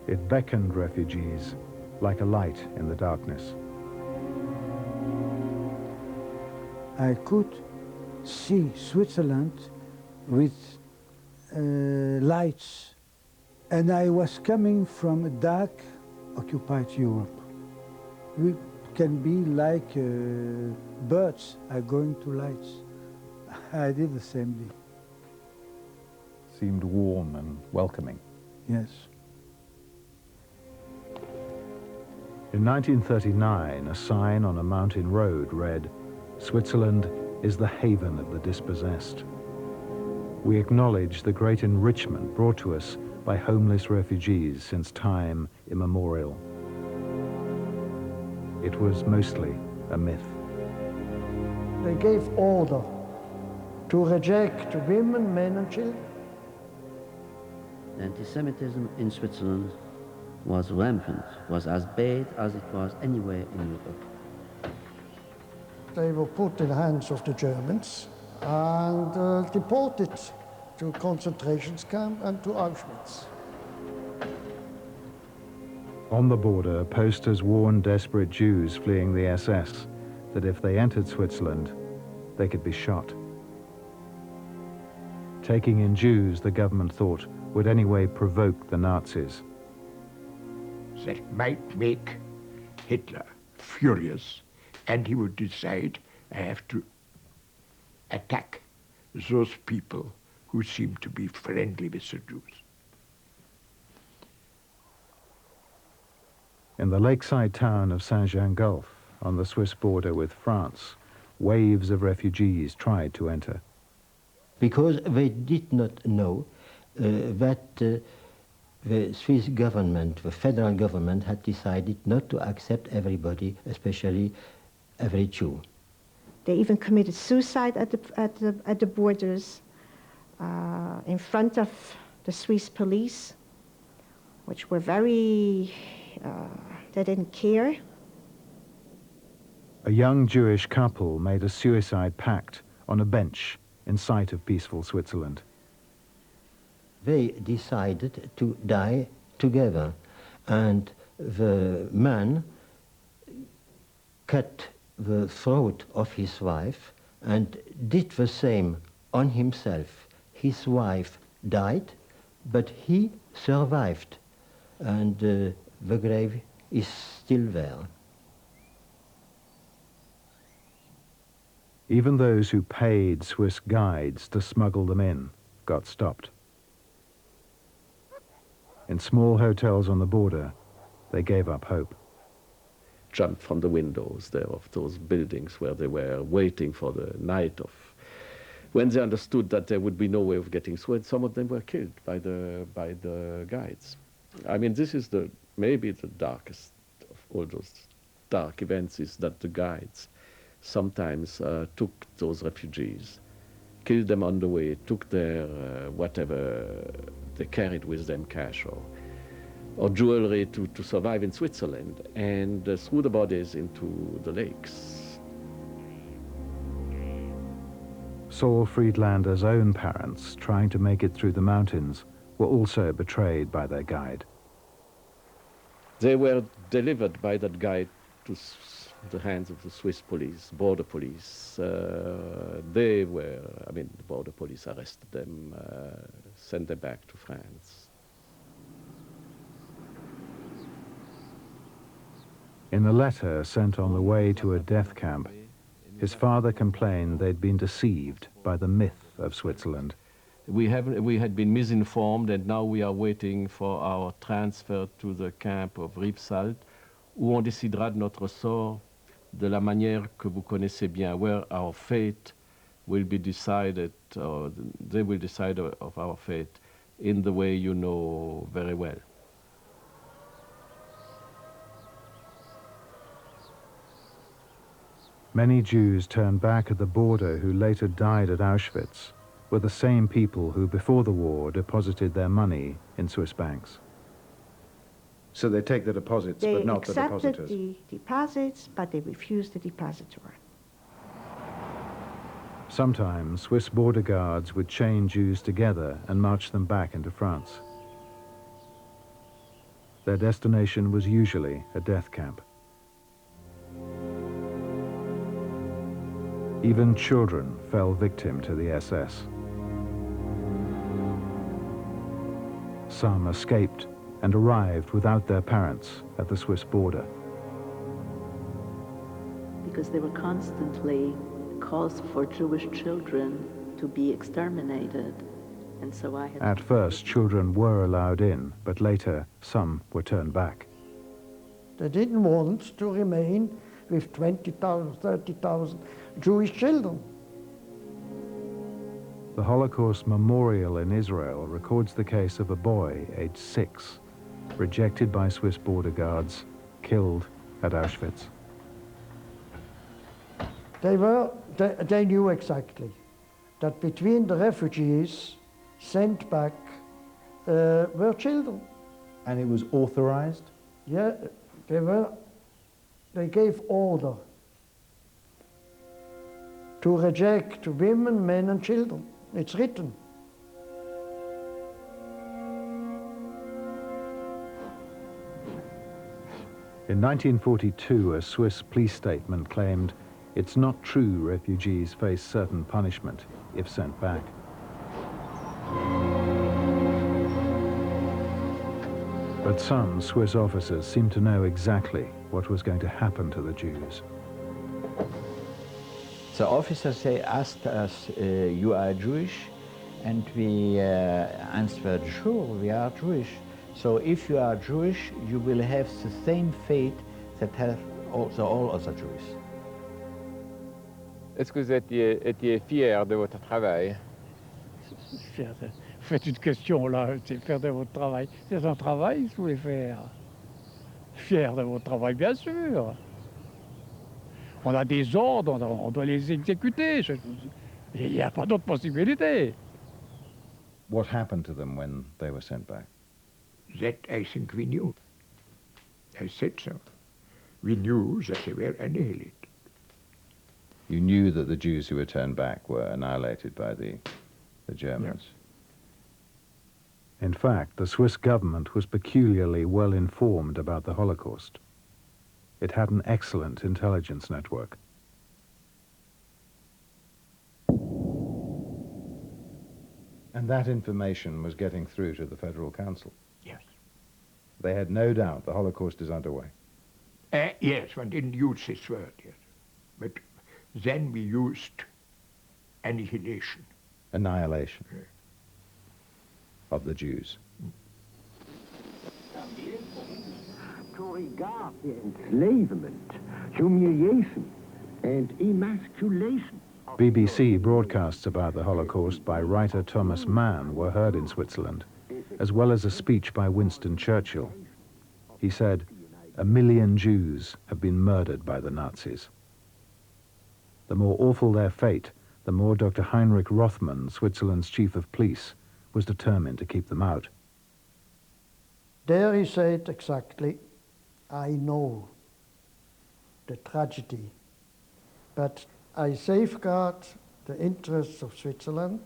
S2: It beckoned refugees like a light in the darkness.
S11: I could see Switzerland with lights, and I was coming from a dark, occupied Europe. We can be like birds are going to lights. I did the same thing.
S2: Seemed warm and welcoming.
S11: Yes.
S2: In 1939, a sign on a mountain road read, "Switzerland is the haven of the dispossessed." We acknowledge the great enrichment brought to us by homeless refugees since time immemorial. It was mostly a myth.
S23: They gave order to reject women, men and children.
S1: Anti-Semitism in Switzerland was rampant, was as bad as it was anywhere in Europe.
S23: They were put in the hands of the Germans and deported to concentration camp and to Auschwitz.
S2: On the border, posters warned desperate Jews fleeing the SS that if they entered Switzerland, they could be shot. Taking in Jews, the government thought, would anyway provoke the Nazis.
S20: That might make Hitler furious, and he would decide, I have to attack those people who seem to be friendly with the Jews.
S2: In the lakeside town of Saint-Jean-Gulf, on the Swiss border with France, waves of refugees tried to enter.
S24: Because they did not know that the Swiss government, the federal government, had decided not to accept everybody, especially every Jew.
S6: They even committed suicide at the borders in front of the Swiss police, which were very, they didn't care.
S2: A young Jewish couple made a suicide pact on a bench in sight of peaceful Switzerland.
S24: They decided to die together, and the man cut the throat of his wife and did the same on himself. His wife died, but he survived, and the grave is still there.
S2: Even those who paid Swiss guides to smuggle them in got stopped. In small hotels on the border, they gave up hope.
S7: Jumped from the windows there of those buildings where they were waiting for the night of, when they understood that there would be no way of getting through. Some of them were killed by the guides. I mean, this is maybe the darkest of all those dark events, is that the guides sometimes took those refugees, killed them on the way, took their whatever they carried with them, cash or jewelry to survive in Switzerland, and threw the bodies into the lakes.
S2: Saul Friedlander's own parents, trying to make it through the mountains, were also betrayed by their guide.
S7: They were delivered by that guide to the hands of the Swiss police, border police. They were, I mean, the border police arrested them, sent them back to France.
S2: In a letter sent on the way to a death camp, his father complained they'd been deceived by the myth of Switzerland.
S7: We had been misinformed, and now we are waiting for our transfer to the camp of Rivesaltes, où on décidera de notre sort de la manière que vous connaissez bien, where our fate will be decided, or they will decide of our fate in the way you know very well.
S2: Many Jews turned back at the border who later died at Auschwitz were the same people who before the war deposited their money in Swiss banks.
S8: So they take the deposits, but not the depositors?
S6: They accepted the deposits, but they refused the depositor.
S2: Sometimes Swiss border guards would chain Jews together and march them back into France. Their destination was usually a death camp. Even children fell victim to the SS. Some escaped and arrived without their parents at the Swiss border.
S12: Because there were constantly calls for Jewish children to be exterminated, and so I had...
S2: At first, children were allowed in, but later, some were turned back.
S23: They didn't want to remain with 20,000, 30,000 Jewish children.
S2: The Holocaust Memorial in Israel records the case of a boy aged 6, rejected by Swiss border guards, killed at Auschwitz.
S23: They knew exactly that between the refugees sent back were children.
S8: And it was authorized?
S23: Yeah, they gave order to reject women, men and children. It's written.
S2: In 1942, a Swiss police statement claimed it's not true refugees face certain punishment if sent back. But some Swiss officers seemed to know exactly what was going to happen to the Jews.
S13: The officers, they asked us, you are Jewish? And we answered, sure, we are Jewish. So if you are Jewish, you will have the same fate that have also all other Jews.
S14: Est-ce que vous étiez fier de votre travail?
S15: Vous faites une question là, c'est fier de votre travail. C'est un travail que vous voulez faire. Fier de votre travail, bien sûr. On a des ordres, on doit les exécuter. Il n'y a pas d'autre possibilité.
S2: What happened to them when they were sent back?
S20: That I think we knew. I said so. We knew that they were annihilated.
S2: You knew that the Jews who were turned back were annihilated by the Germans. Yeah. In fact, the Swiss government was peculiarly well informed about the Holocaust. It had an excellent intelligence network. And that information was getting through to the Federal Council.
S20: Yes.
S2: They had no doubt the Holocaust is underway.
S20: Yes, one didn't use this word yet. But then we used annihilation.
S2: Annihilation of the Jews.
S25: To regard the enslavement, humiliation, and emasculation.
S2: BBC broadcasts about the Holocaust by writer Thomas Mann were heard in Switzerland, as well as a speech by Winston Churchill. He said, "1 million Jews have been murdered by the Nazis." The more awful their fate, the more Dr. Heinrich Rothmann, Switzerland's chief of police, was determined to keep them out.
S23: There he said exactly, I know the tragedy, but I safeguard the interests of Switzerland.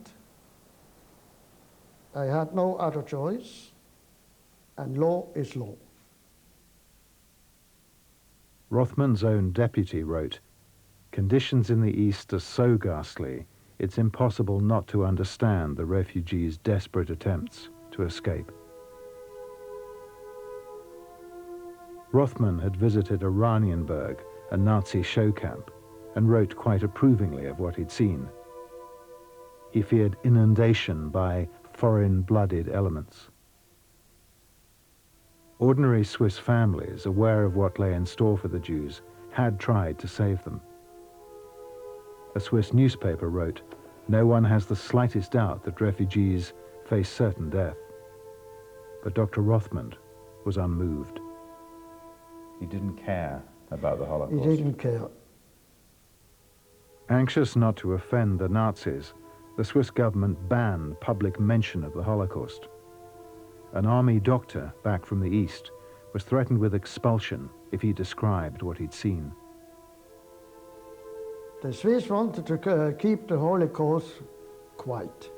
S23: I had no other choice, and law is law.
S2: Rothman's own deputy wrote, "Conditions in the East are so ghastly, it's impossible not to understand the refugees' desperate attempts to escape." Rothman had visited Oranienburg, a Nazi show camp, and wrote quite approvingly of what he'd seen. He feared inundation by foreign-blooded elements. Ordinary Swiss families, aware of what lay in store for the Jews, had tried to save them. A Swiss newspaper wrote, "No one has the slightest doubt that refugees face certain death." But Dr. Rothman was unmoved.
S8: He didn't care about the Holocaust.
S23: He didn't care.
S2: Anxious not to offend the Nazis, the Swiss government banned public mention of the Holocaust. An army doctor back from the East was threatened with expulsion if he described what he'd seen.
S23: The Swiss wanted to keep the Holocaust quiet.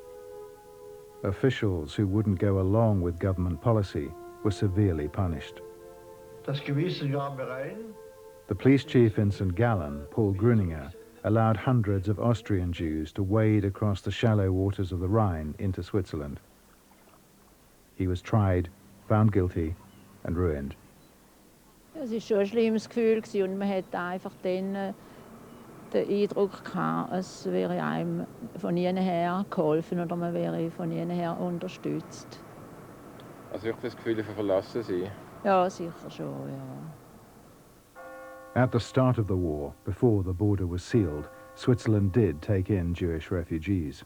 S2: Officials who wouldn't go along with government policy were severely punished. The police chief in St. Gallen, Paul Grüninger, allowed hundreds of Austrian Jews to wade across the shallow waters of the Rhine into Switzerland. He was tried, found guilty, and ruined.
S4: Es war schon ein schlimmes Gefühl und man hat einfach dann den Eindruck gehabt, es wäre einem von ihnen her geholfen oder man wäre von ihnen her unterstützt.
S14: Also wirklich das Gefühl von verlassen sein?
S4: Ja, sicher schon, ja.
S2: At the start of the war, before the border was sealed, Switzerland did take in Jewish refugees.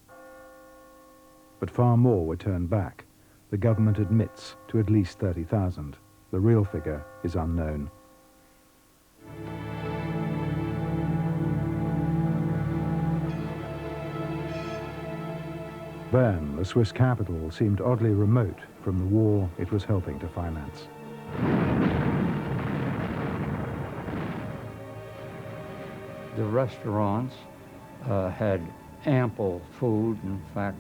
S2: But far more were turned back. The government admits to at least 30,000. The real figure is unknown. Bern, the Swiss capital, seemed oddly remote from the war it was helping to finance.
S10: The restaurants had ample food, in fact,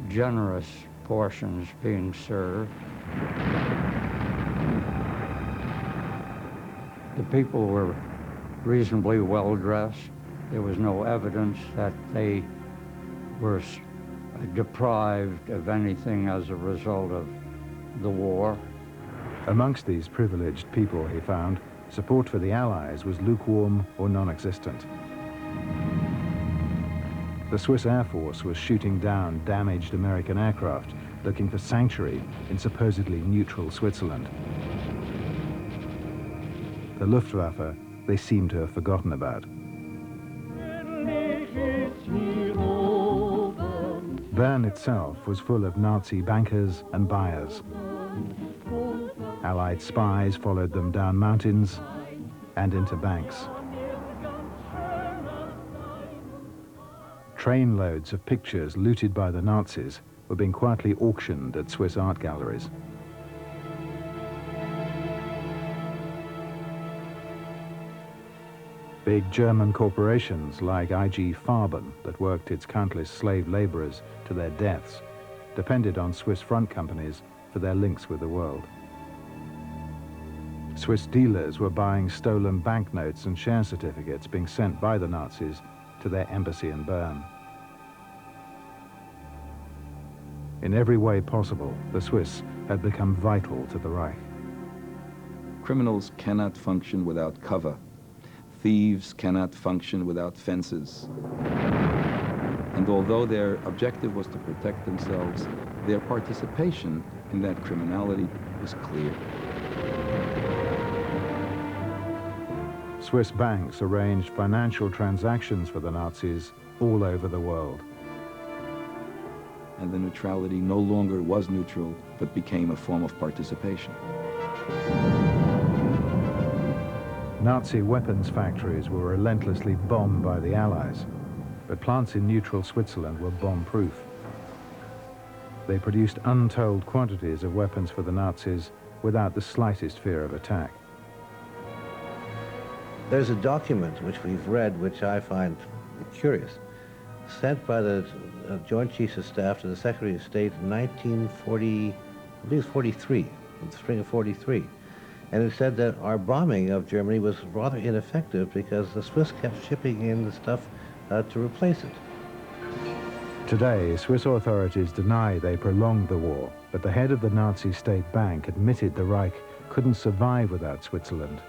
S10: generous portions being served. The people were reasonably well dressed. There was no evidence that they were deprived of anything as a result of the war.
S2: Amongst these privileged people, he found, support for the Allies was lukewarm or non-existent. The Swiss Air Force was shooting down damaged American aircraft, looking for sanctuary in supposedly neutral Switzerland. The Luftwaffe they seem to have forgotten about. Bern itself was full of Nazi bankers and buyers. Allied spies followed them down mountains and into banks. Trainloads of pictures looted by the Nazis were being quietly auctioned at Swiss art galleries. Big German corporations like IG Farben, that worked its countless slave laborers to their deaths, depended on Swiss front companies for their links with the world. Swiss dealers were buying stolen banknotes and share certificates being sent by the Nazis to their embassy in Bern. In every way possible, the Swiss had become vital to the Reich.
S5: Criminals cannot function without cover. Thieves cannot function without fences. And although their objective was to protect themselves, their participation in that criminality was clear.
S2: Swiss banks arranged financial transactions for the Nazis all over the world.
S5: And the neutrality no longer was neutral, but became a form of participation.
S2: Nazi weapons factories were relentlessly bombed by the Allies, but plants in neutral Switzerland were bomb-proof. They produced untold quantities of weapons for the Nazis without the slightest fear of attack.
S16: There's a document which we've read, which I find curious, sent by the Joint Chiefs of Staff to the Secretary of State in 1940, I believe it was 43, in the spring of 43. And it said that our bombing of Germany was rather ineffective because the Swiss kept shipping in the stuff to replace it.
S2: Today, Swiss authorities deny they prolonged the war, but the head of the Nazi state bank admitted the Reich couldn't survive without Switzerland,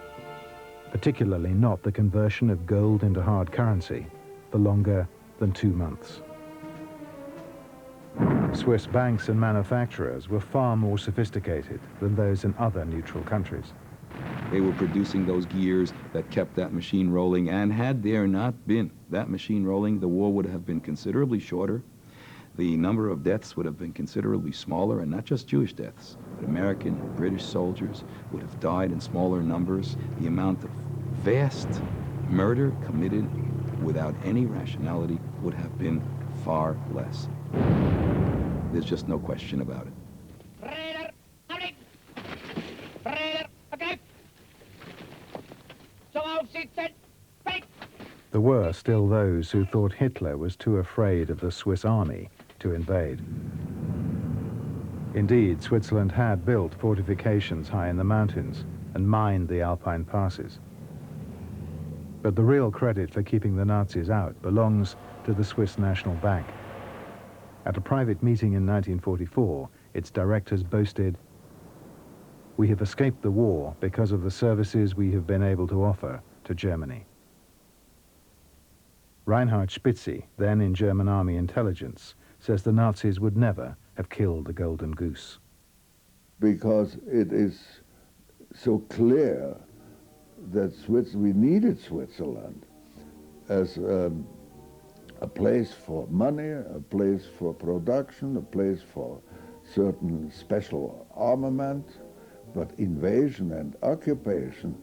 S2: particularly not the conversion of gold into hard currency for longer than 2 months. Swiss banks and manufacturers were far more sophisticated than those in other neutral countries.
S5: They were producing those gears that kept that machine rolling, and had there not been that machine rolling, the war would have been considerably shorter. The number of deaths would have been considerably smaller, and not just Jewish deaths, but American and British soldiers would have died in smaller numbers. The amount of vast murder committed without any rationality would have been far less. There's just no question about it.
S2: There were still those who thought Hitler was too afraid of the Swiss army to invade. Indeed, Switzerland had built fortifications high in the mountains and mined the Alpine passes. But the real credit for keeping the Nazis out belongs to the Swiss National Bank. At a private meeting in 1944, its directors boasted, "We have escaped the war because of the services we have been able to offer to Germany." Reinhard Spitzi, then in German army intelligence, says the Nazis would never have killed the golden goose.
S9: Because it is so clear that we needed Switzerland as a place for money, a place for production, a place for certain special armament, but invasion and occupation,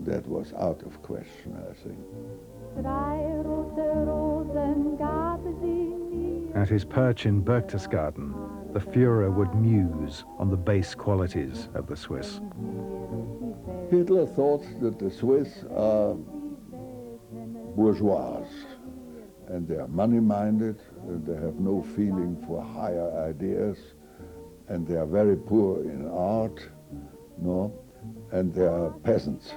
S9: that was out of question, I think.
S2: At his perch in Berchtesgaden, the Führer would muse on the base qualities of the Swiss.
S9: Hitler thought that the Swiss are bourgeois, and they are money-minded, and they have no feeling for higher ideas, and they are very poor in art, and they are peasants.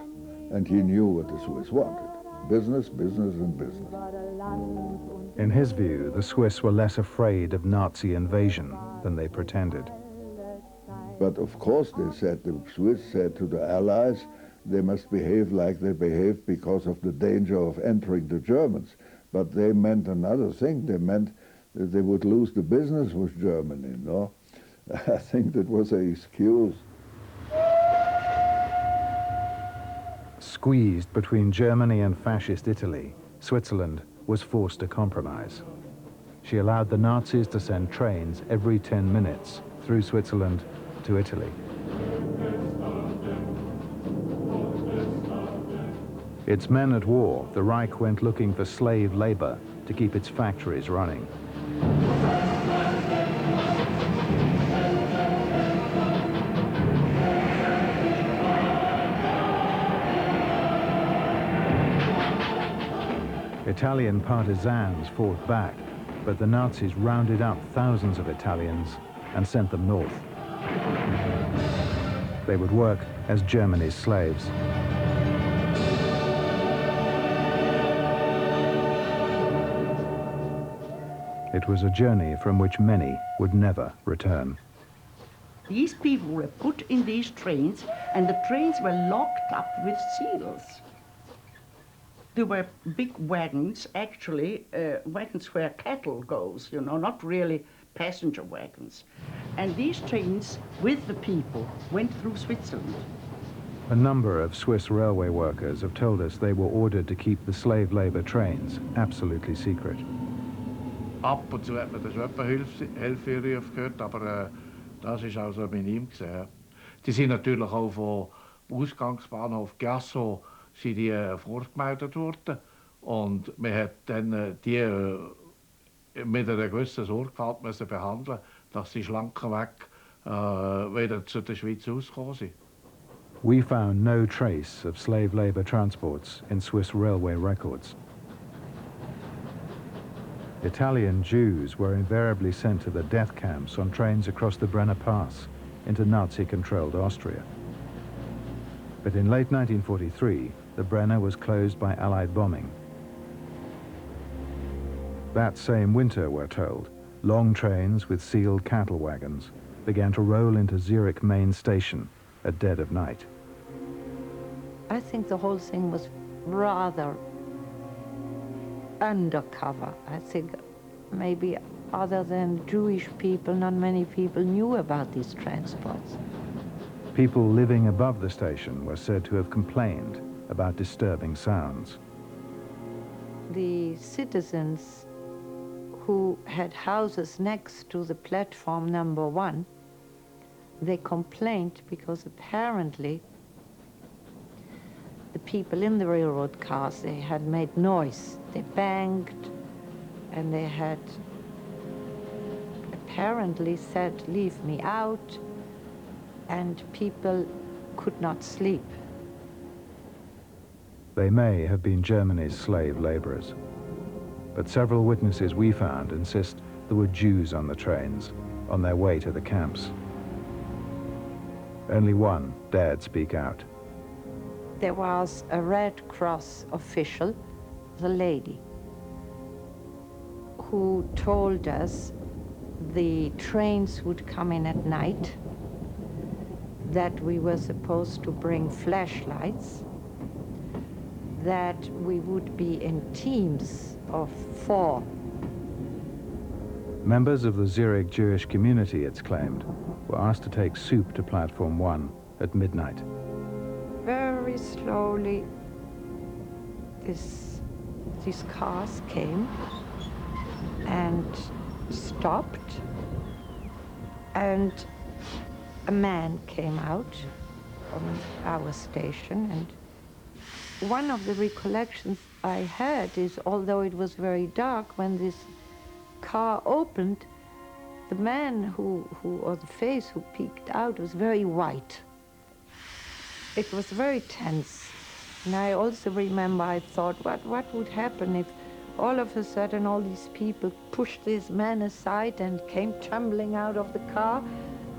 S9: And he knew what the Swiss wanted. Business, business, and business.
S2: In his view, the Swiss were less afraid of Nazi invasion than they pretended.
S9: But of course, they said, the Swiss said to the Allies, they must behave like they behaved because of the danger of entering the Germans. But they meant another thing. They meant that they would lose the business with Germany, no? I think that was an excuse.
S2: Squeezed between Germany and fascist Italy, Switzerland was forced to compromise. She allowed the Nazis to send trains every 10 minutes through Switzerland to Italy. Its men at war, the Reich went looking for slave labor to keep its factories running. Italian partisans fought back, but the Nazis rounded up thousands of Italians and sent them north. They would work as Germany's slaves. It was a journey from which many would never return.
S17: These people were put in these trains, and the trains were locked up with seals. There were big wagons, actually, wagons where cattle goes, you know, not really passenger wagons. And these trains, with the people, went through Switzerland.
S2: A number of Swiss railway workers have told us they were ordered to keep the slave labor trains absolutely secret.
S18: Ab und zu hat man das etwa Hilferufe gehört, aber das ist also minim gewesen. Die sind natürlich auch vom Ausgangsbahnhof Gasso sind die vorgemeldet worden, und man hat dann die mit einer gewissen Sorgfalt müssen behandeln, dass sie schlankenweg wieder zu der Schweiz ausgekommen sind.
S2: We found no trace of slave labor transports in Swiss railway records. Italian Jews were invariably sent to the death camps on trains across the Brenner Pass into Nazi-controlled Austria. But in late 1943, the Brenner was closed by Allied bombing. That same winter, we're told, long trains with sealed cattle wagons began to roll into Zurich main station at dead of night.
S3: I think the whole thing was rather undercover. I think maybe other than Jewish people, not many people knew about these transports.
S2: People living above the station were said to have complained about disturbing sounds.
S3: The citizens who had houses next to the platform number 1, they complained because apparently the people in the railroad cars, they had made noise. They banged, and they had apparently said, "Leave me out," and people could not sleep.
S2: They may have been Germany's slave laborers, but several witnesses we found insist there were Jews on the trains on their way to the camps. Only one dared speak out.
S3: There was a Red Cross official, the lady, who told us the trains would come in at night, that we were supposed to bring flashlights, that we would be in teams of 4.
S2: Members of the Zurich Jewish community, it's claimed, were asked to take soup to Platform 1 at midnight.
S3: Very slowly, these cars came and stopped, and a man came out from our station, and one of the recollections I had is, although it was very dark, when this car opened, the man or the face who peeked out was very white. It was very tense. And I also remember I thought, what would happen if all of a sudden all these people pushed this man aside and came tumbling out of the car?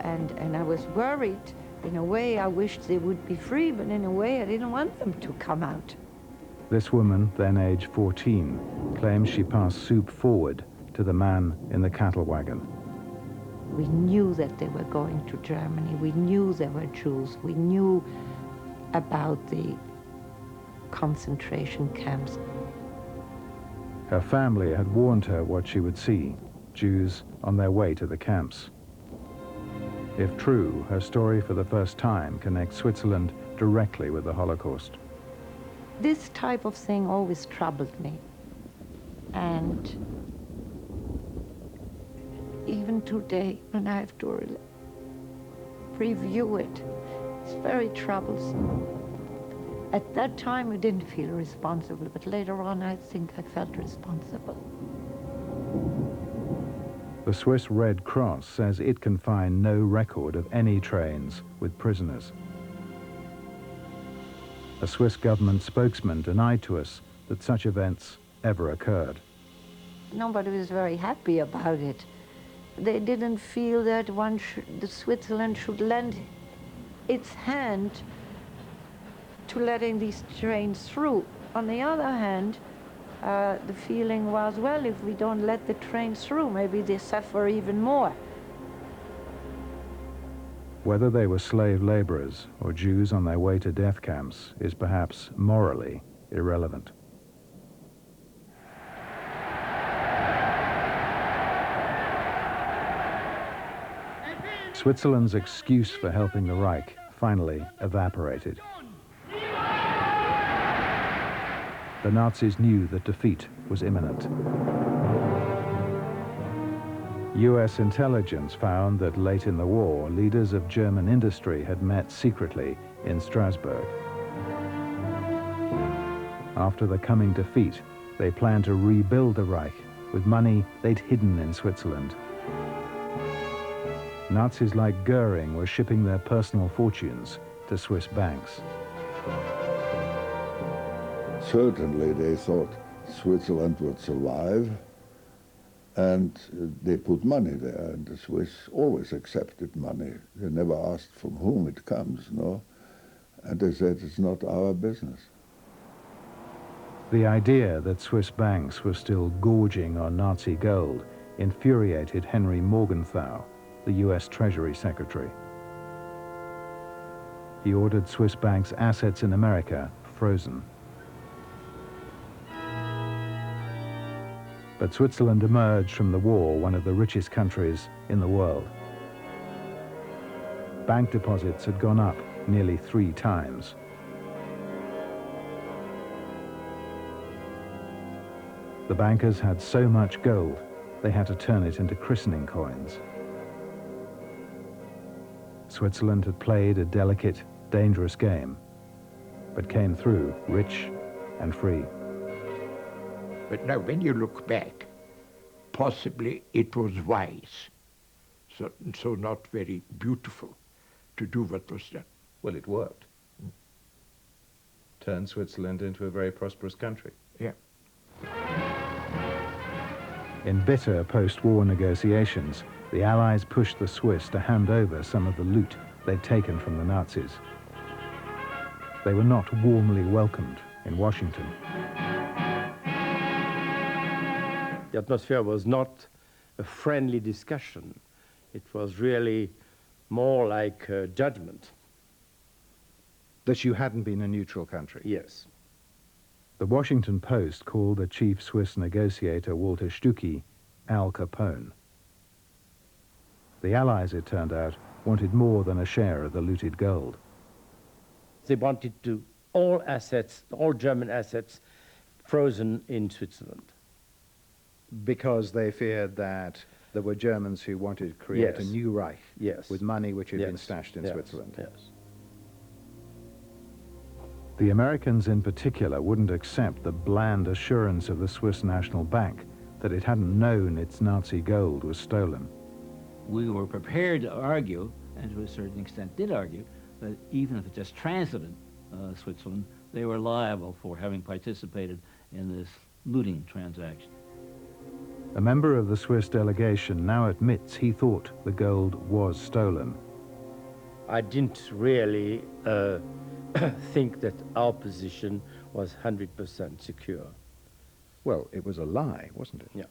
S3: And I was worried. In a way, I wished they would be free, but in a way, I didn't want them to come out.
S2: This woman, then age 14, claims she passed soup forward to the man in the cattle wagon.
S3: We knew that they were going to Germany. We knew there were Jews. We knew about the concentration camps.
S2: Her family had warned her what she would see, Jews on their way to the camps. If true, her story for the first time connects Switzerland directly with the Holocaust.
S3: This type of thing always troubled me. And even today, when I have to review it, it's very troublesome. At that time, I didn't feel responsible, but later on, I think I felt responsible.
S2: The Swiss Red Cross says it can find no record of any trains with prisoners. A Swiss government spokesman denied to us that such events ever occurred.
S3: Nobody was very happy about it. They didn't feel that Switzerland should lend its hand to letting these trains through. On the other hand, the feeling was, well, if we don't let the trains through, maybe they suffer even more.
S2: Whether they were slave laborers or Jews on their way to death camps is perhaps morally irrelevant. Switzerland's excuse for helping the Reich finally evaporated. The Nazis knew that defeat was imminent. US intelligence found that late in the war, leaders of German industry had met secretly in Strasbourg. After the coming defeat, they planned to rebuild the Reich with money they'd hidden in Switzerland. Nazis like Goering were shipping their personal fortunes to Swiss banks.
S9: Certainly they thought Switzerland would survive, and they put money there, and the Swiss always accepted money. They never asked from whom it comes, no? And they said, it's not our business.
S2: The idea that Swiss banks were still gorging on Nazi gold infuriated Henry Morgenthau, the US Treasury Secretary. He ordered Swiss banks' assets in America frozen. But Switzerland emerged from the war one of the richest countries in the world. Bank deposits had gone up nearly 3 times. The bankers had so much gold, they had to turn it into christening coins. Switzerland had played a delicate, dangerous game, but came through rich and free.
S20: But now, when you look back, possibly it was wise, so not very beautiful to do what was done.
S8: Well, it worked. Turned Switzerland into a very prosperous country.
S20: Yeah.
S2: In bitter post-war negotiations, the Allies pushed the Swiss to hand over some of the loot they'd taken from the Nazis. They were not warmly welcomed in Washington.
S1: The atmosphere was not a friendly discussion. It was really more like judgment.
S2: That you hadn't been a neutral country?
S1: Yes.
S2: The Washington Post called the chief Swiss negotiator, Walter Stucky, Al Capone. The Allies, it turned out, wanted more than a share of the looted gold.
S1: They wanted all assets, all German assets, frozen in Switzerland.
S2: Because they feared that there were Germans who wanted to create
S1: Yes.
S2: a new Reich
S1: Yes.
S2: with money which had been
S1: Yes.
S2: stashed in
S1: Yes.
S2: Switzerland.
S1: Yes.
S2: The Americans in particular wouldn't accept the bland assurance of the Swiss National Bank that it hadn't known its Nazi gold was stolen.
S11: We were prepared to argue, and to a certain extent did argue, that even if it just transited Switzerland, they were liable for having participated in this looting transaction.
S2: A member of the Swiss delegation now admits he thought the gold was stolen.
S1: I didn't really think that our position was 100% secure.
S2: Well, it was a lie, wasn't it?
S1: Yeah.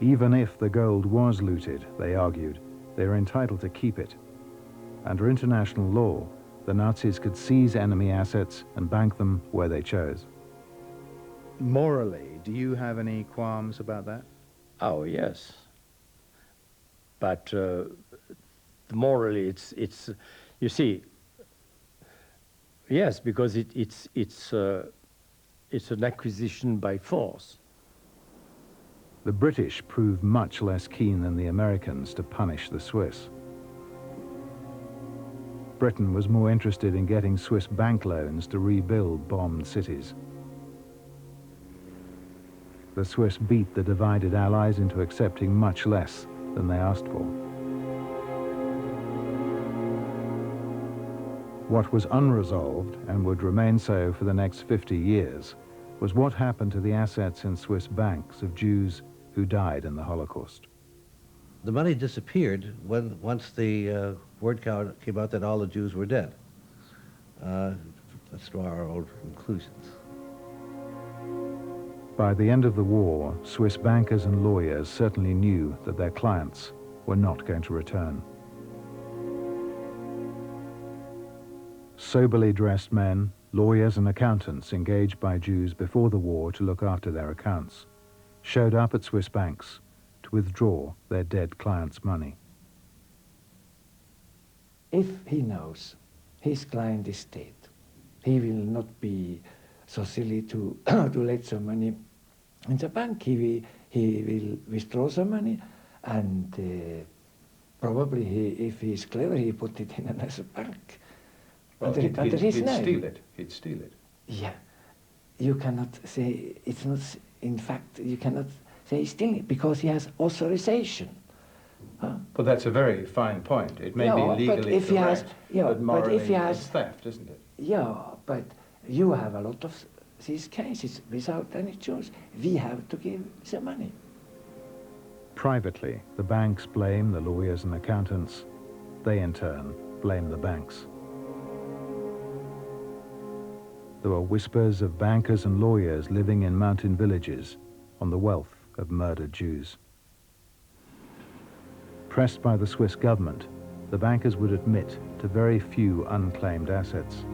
S2: Even if the gold was looted, they argued, they were entitled to keep it. Under international law, the Nazis could seize enemy assets and bank them where they chose. Morally, do you have any qualms about that?
S1: Oh, yes. But morally, it's you see, yes, because it's an acquisition by force.
S2: The British proved much less keen than the Americans to punish the Swiss. Britain was more interested in getting Swiss bank loans to rebuild bombed cities. The Swiss beat the divided Allies into accepting much less than they asked for. What was unresolved, and would remain so for the next 50 years, was what happened to the assets in Swiss banks of Jews who died in the Holocaust.
S16: The money disappeared once the word came out that all the Jews were dead. That's our old conclusions.
S2: By the end of the war, Swiss bankers and lawyers certainly knew that their clients were not going to return. Soberly dressed men, lawyers and accountants engaged by Jews before the war to look after their accounts, showed up at Swiss banks to withdraw their dead clients' money.
S19: If he knows his client is dead, he will not be so silly to let some money in the bank. He will withdraw some money, and probably if he's clever, he put it in another bank.
S8: Well,
S19: He'd
S8: steal it. He'd steal it.
S19: Yeah. You cannot say, it's not, in fact, you cannot say stealing it because he has authorization. Huh?
S8: Well, that's a very fine point. It may
S19: Yeah,
S8: be
S19: but
S8: legally
S19: if he has-
S8: correct,
S19: yeah,
S8: but
S19: but
S8: morally
S19: if he has-
S8: it's theft, isn't it?
S19: Yeah, but you have a lot of these cases without any choice. We have to give the money.
S2: Privately, the banks blame the lawyers and accountants. They, in turn, blame the banks. There were whispers of bankers and lawyers living in mountain villages on the wealth of murdered Jews. Pressed by the Swiss government, the bankers would admit to very few unclaimed assets.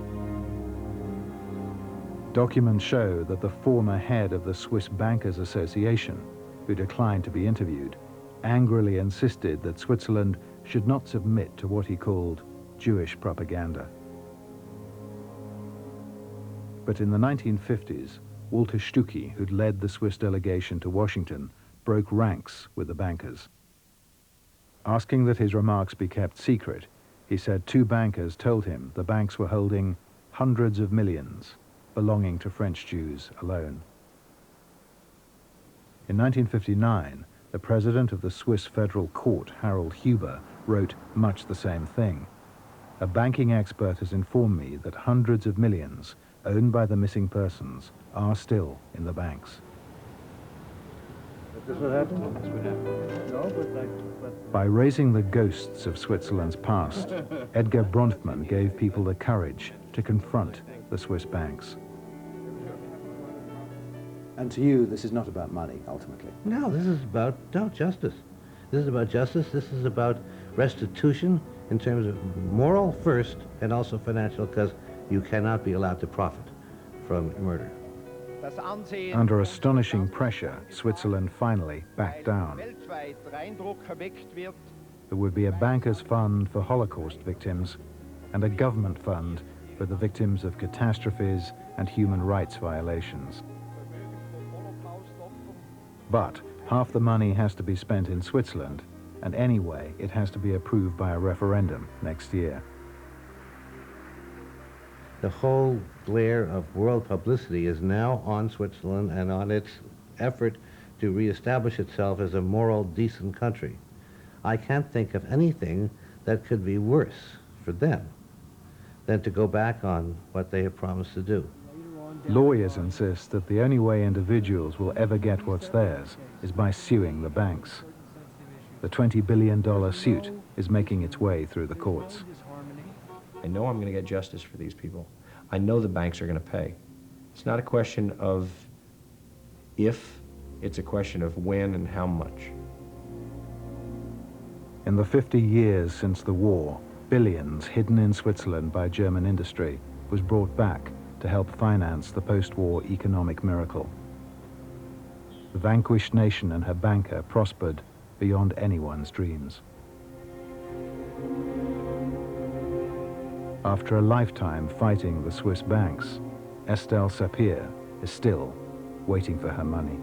S2: Documents show that the former head of the Swiss Bankers Association, who declined to be interviewed, angrily insisted that Switzerland should not submit to what he called Jewish propaganda. But in the 1950s, Walter Stucky, who'd led the Swiss delegation to Washington, broke ranks with the bankers. Asking that his remarks be kept secret, he said 2 bankers told him the banks were holding hundreds of millions belonging to French Jews alone. In 1959, the president of the Swiss Federal Court, Harold Huber, wrote much the same thing. A banking expert has informed me that hundreds of millions owned by the missing persons are still in the banks.
S8: This what happened? That's what happened. No,
S2: By raising the ghosts of Switzerland's past, Edgar Bronfman gave people the courage to confront the Swiss banks.
S8: And to you, this is not about money, ultimately?
S16: No, this is about justice. This is about justice. This is about restitution in terms of moral first and also financial, because you cannot be allowed to profit from murder.
S2: Under astonishing pressure, Switzerland finally backed down. There would be a bankers' fund for Holocaust victims and a government fund for the victims of catastrophes and human rights violations. But half the money has to be spent in Switzerland, and anyway, it has to be approved by a referendum next year.
S16: The whole glare of world publicity is now on Switzerland and on its effort to reestablish itself as a moral, decent country. I can't think of anything that could be worse for them than to go back on what they have promised to do.
S2: Lawyers insist that the only way individuals will ever get what's theirs is by suing the banks. The $20 billion suit is making its way through the courts.
S6: I know I'm going to get justice for these people. I know the banks are going to pay. It's not a question of if, it's a question of when and how much.
S2: In the 50 years since the war, billions hidden in Switzerland by German industry was brought back to help finance the post-war economic miracle. The vanquished nation and her banker prospered beyond anyone's dreams. After a lifetime fighting the Swiss banks, Estelle Sapir is still waiting for her money.